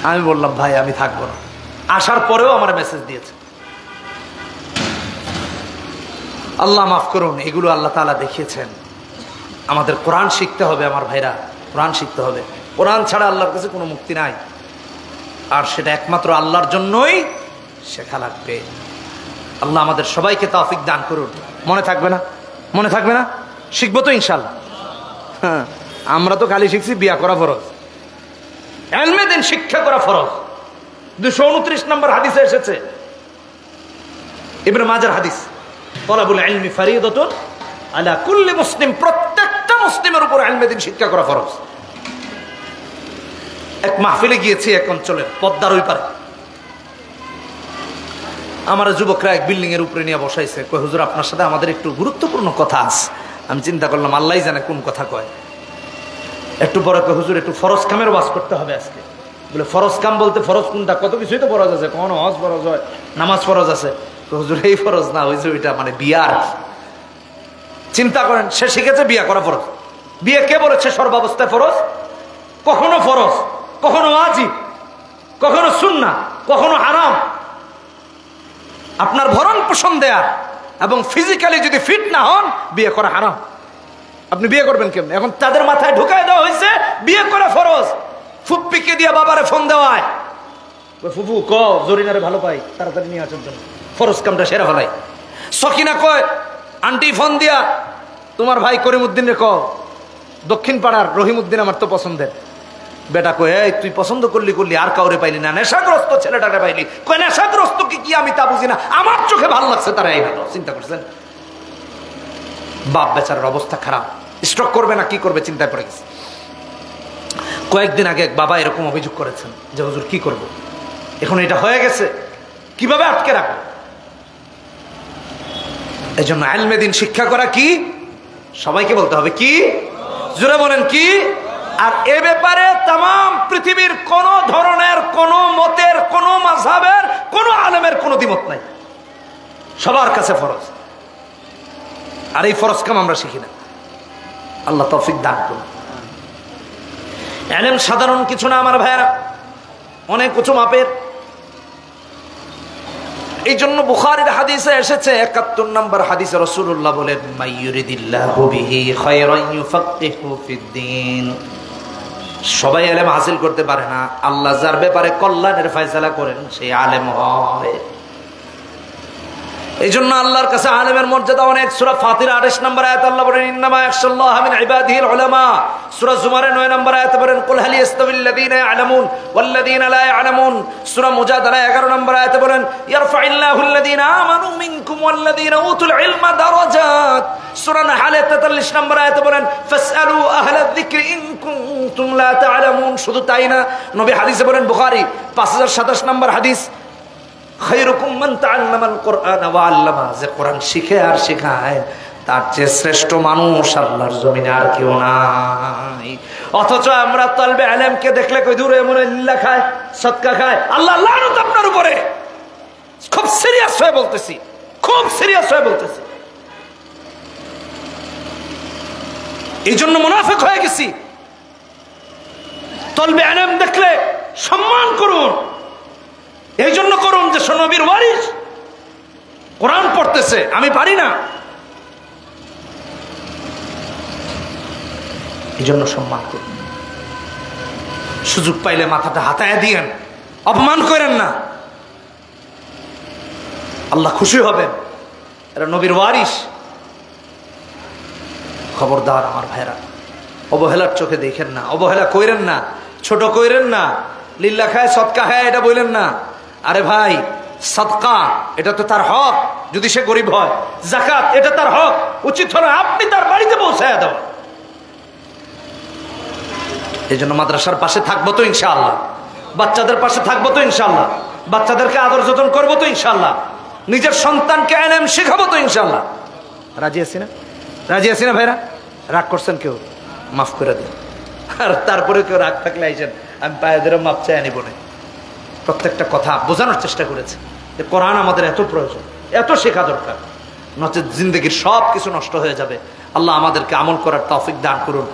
আমি বললাম ভাই আমি থাকবো না। আসার পরেও আমার মেসেজ দিয়েছে। আল্লাহ মাফ করুন, এগুলো আল্লাহ তাআলা দেখিয়েছেন। আমাদের কোরআন শিখতে হবে আমার ভাইরা, কোরআন শিখতে হবে। কোরআন ছাড়া আল্লাহর কাছে কোনো মুক্তি নাই, আর সেটা একমাত্র আল্লাহর জন্যই শেখা লাগবে। আল্লাহ আমাদের সবাইকে তৌফিক দান করুন। মনে থাকবে না? মনে থাকবে না? শিখবো তো ইনশাআল্লাহ। হ্যাঁ, আমরা তো খালি শিখছি বিয়া করা ফরজ, ইলমে দ্বীন শিক্ষা করা ফরজ। 229 নম্বর হাদিসে এসেছে, ইবনে মাজার হাদিস, তালাবুল ইলমি ফরিদাতুন আলা কুল্লি মুসলিম, প্রত্যেকটা মুসলিমের উপর ইলমে দ্বীন শিক্ষা করা ফরজ। এক মাহফিলে গিয়েছি এক অঞ্চলে, পদ্মার ওই পারে। আমার যুবকরা এক বিল্ডিং এর উপরে নিয়ে বসাইছে, কয় হুজুর আপনার সাথে আমাদের একটু গুরুত্বপূর্ণ কথা আছে। আমি চিন্তা করলাম আল্লাহ জানে কোন কথা কয়। একটু পরে কয় হুজুর একটু ফরজ কামের ওয়াজ করতে হবে আজকে। বলে ফরজ কাম বলতে ফরজ কোনটা? কত কিছুই তো ফরজ আছে, কখনো হজ ফরজ হয়, নামাজ ফরজ আছে। হুজুর এই ফরজ না, ওই যে ওইটা মানে বিয়ার। চিন্তা করেন, সে শিখেছে বিয়া করা ফরজ। বিয়ে কে বলেছে সর্বাবস্থায় ফরজ? কখনো ফরজ, কখনো ওয়াজিব, কখনো সুন্নাহ, কখনো হারাম। আপনার ভরণ পোষণ দেয়া এবং ফিজিক্যালি যদি ফিট না হন, বিয়ে করা হারাম। আপনি বিয়ে করবেন কেমন? এখন তাদের মাথায় ঢুকায় দেওয়া হয়েছে বিয়ে করা ফরজ। ফুপ্পিকে দিয়ে বাবারে ফোন দেওয়ায়, ফুফু ক জরিনারে ভালো পাই, তাড়াতাড়ি নিয়ে আসার জন্য ফরজ কামটা সেরা ফেলাই। সকিনা কয় আন্টি ফোন দিয়া তোমার ভাই করিমউদ্দিনে ক, দক্ষিণ পাড়ার রহিমউদ্দিন আমার তো পছন্দের। বেটা কয় এই তুই পছন্দ করলি করলি, আর কাউরে পাইলি না? নেশাগ্রস্ত ছেলেটাকে পাইলি? কয় নেশাগ্রস্ত কি আমি তা বুঝি না, আমার চোখে ভালো লাগছে তারা এই হলো। চিন্তা করছেন? বাপ বেচারার অবস্থা খারাপ, স্ট্রোক করবে না কি করবে চিন্তায় পড়ে গেছে। কয়েকদিন আগে এক বাবা এরকম অভিযোগ করেছেন যে হুজুর কি করব, এখন এটা হয়ে গেছে, কিভাবে আটকে রাখবো? এই জন্য ইলমে দ্বীন শিক্ষা করা কি সবাইকে বলতে হবে, কি জোরে বলেন কি। আর এ ব্যাপারে তাম পৃথিবীর কোন ধরনের, কোন মতের, কোন মাযহাবের, কোন আলেমের কোন দ্বিমত নাই, সবার কাছে ফরজ। আর এই ফরজ কাম আমরা শিখি না। আল্লাহ তৌফিক দান করুন। ইলম সাধারণ কিছু না আমার ভাইয়েরা, অনেক উঁচু মাপের। এই জন্য বুখারীর হাদিসে এসেছে 71 নম্বর হাদিসে রাসূলুল্লাহ বলেন মাইয়ুরিদিল্লাহু বিহি খায়রান ইউফাক্কিহু ফিদ্দীন। সবাই ইলম হাসিল করতে পারে না, আল্লাহ যার ব্যাপারে কল্যাণের ফয়সালা করেন সে আলেম হয়। এই জন্য আল্লাহর কাছে আলেমের মর্যাদা অনেক। সূরা ফাতির 28 নম্বর আয়াত আল্লাহ বলেন ইন্নামা ইয়াখশাল্লাহ মিন ইবাদিহিল উলামা। সূরা জুমারের 9 নম্বর আয়াতে বলেন কুল হাল ইয়াস্তাবিল্লাযীনা ইয়ালামুন ওয়াল্লাযীনা লা ইয়ালামুন। সূরা মুজাদালা 11 নম্বর আয়াতে বলেন ইয়ারফাইল্লাহুল্লাযীনা আমানু মিনকুম ওয়াল্লাযীনা উতুল ইলমা দারাজাত। সূরা নাহল 43 নম্বর আয়াতে বলেন ফাসআলু আহলায যিকরি ইন কুনতুম লা তা'লামুন। শুধু তাই না, নবী হাদিসে বলেন, বুখারী 5027 নম্বর হাদিস, খায়রুকুম মান তাআল্লামাল কুরআন ওয়া আল্লামা। যে কোরআন শিখে আর শেখায় তার চেয়ে শ্রেষ্ঠ মানুষ আল্লাহর জমিনে আর কেউ নাই। অথচ আমরা তালবে ইলমকে দেখলে কই দূরে মনে লিল্লাহ খায়, সদকা খায়, আল্লাহ লানত আপনার উপরে। খুব সিরিয়াস হয়ে বলতেছি, খুব সিরিয়াস হয়ে বলতেছি। এই জন্য মুনাফিক হয়ে গেছি। তালবে ইলম দেখলে সম্মান করুন, এই জন্য করুন যে নবীর ওয়ারিস, কোরআন পড়তেছে, আমি পারি না, এই জন্য সম্মান করুন। সুযোগ পাইলে মাথাটা হাতায় দিয়েন, অপমান করেন না, আল্লাহ খুশি হবেন। এরা নবীর ওয়ারিস। খবরদার আমার ভাইরা, অবহেলার চোখে দেখেন না, অবহেলা কইরেন না, ছোট কইরেন না, লিল্লাহ খায় সদকা খায় এটা বললেন না। আরে ভাই, সাদকা এটা তো তার হক, যদি সে গরিব হয়। যাকাত এটা তার হক, উচিত হলো আপনি তার বাড়িতে পৌঁছায় দেওয়া। এই জন্য মাদ্রাসার পাশে থাকবো তো ইনশাআল্লাহ, বাচ্চাদের পাশে থাকবো তো ইনশাআল্লাহ, বাচ্চাদেরকে আদর যত্ন করবো তো ইনশাআল্লাহ, নিজের সন্তানকে এলম শেখাবো তো ইনশাআল্লাহ। রাজি আছি না? রাজি আছি না ভাইরা? রাগ করছেন কেউ? মাফ করে দিন। আর তারপরে কেউ রাগ থাকলে আইছেন, আমি পায়েদেরও মাপ চাই আনি বলে। প্রত্যেকটা কথা বোঝানোর চেষ্টা করেছে যে কোরআন আমাদের এত প্রয়োজন, এত শেখা দরকার, নচেত জিন্দগির সব কিছু নষ্ট হয়ে যাবে। আল্লাহ আমাদেরকে আমল করার তৌফিক দান করুন।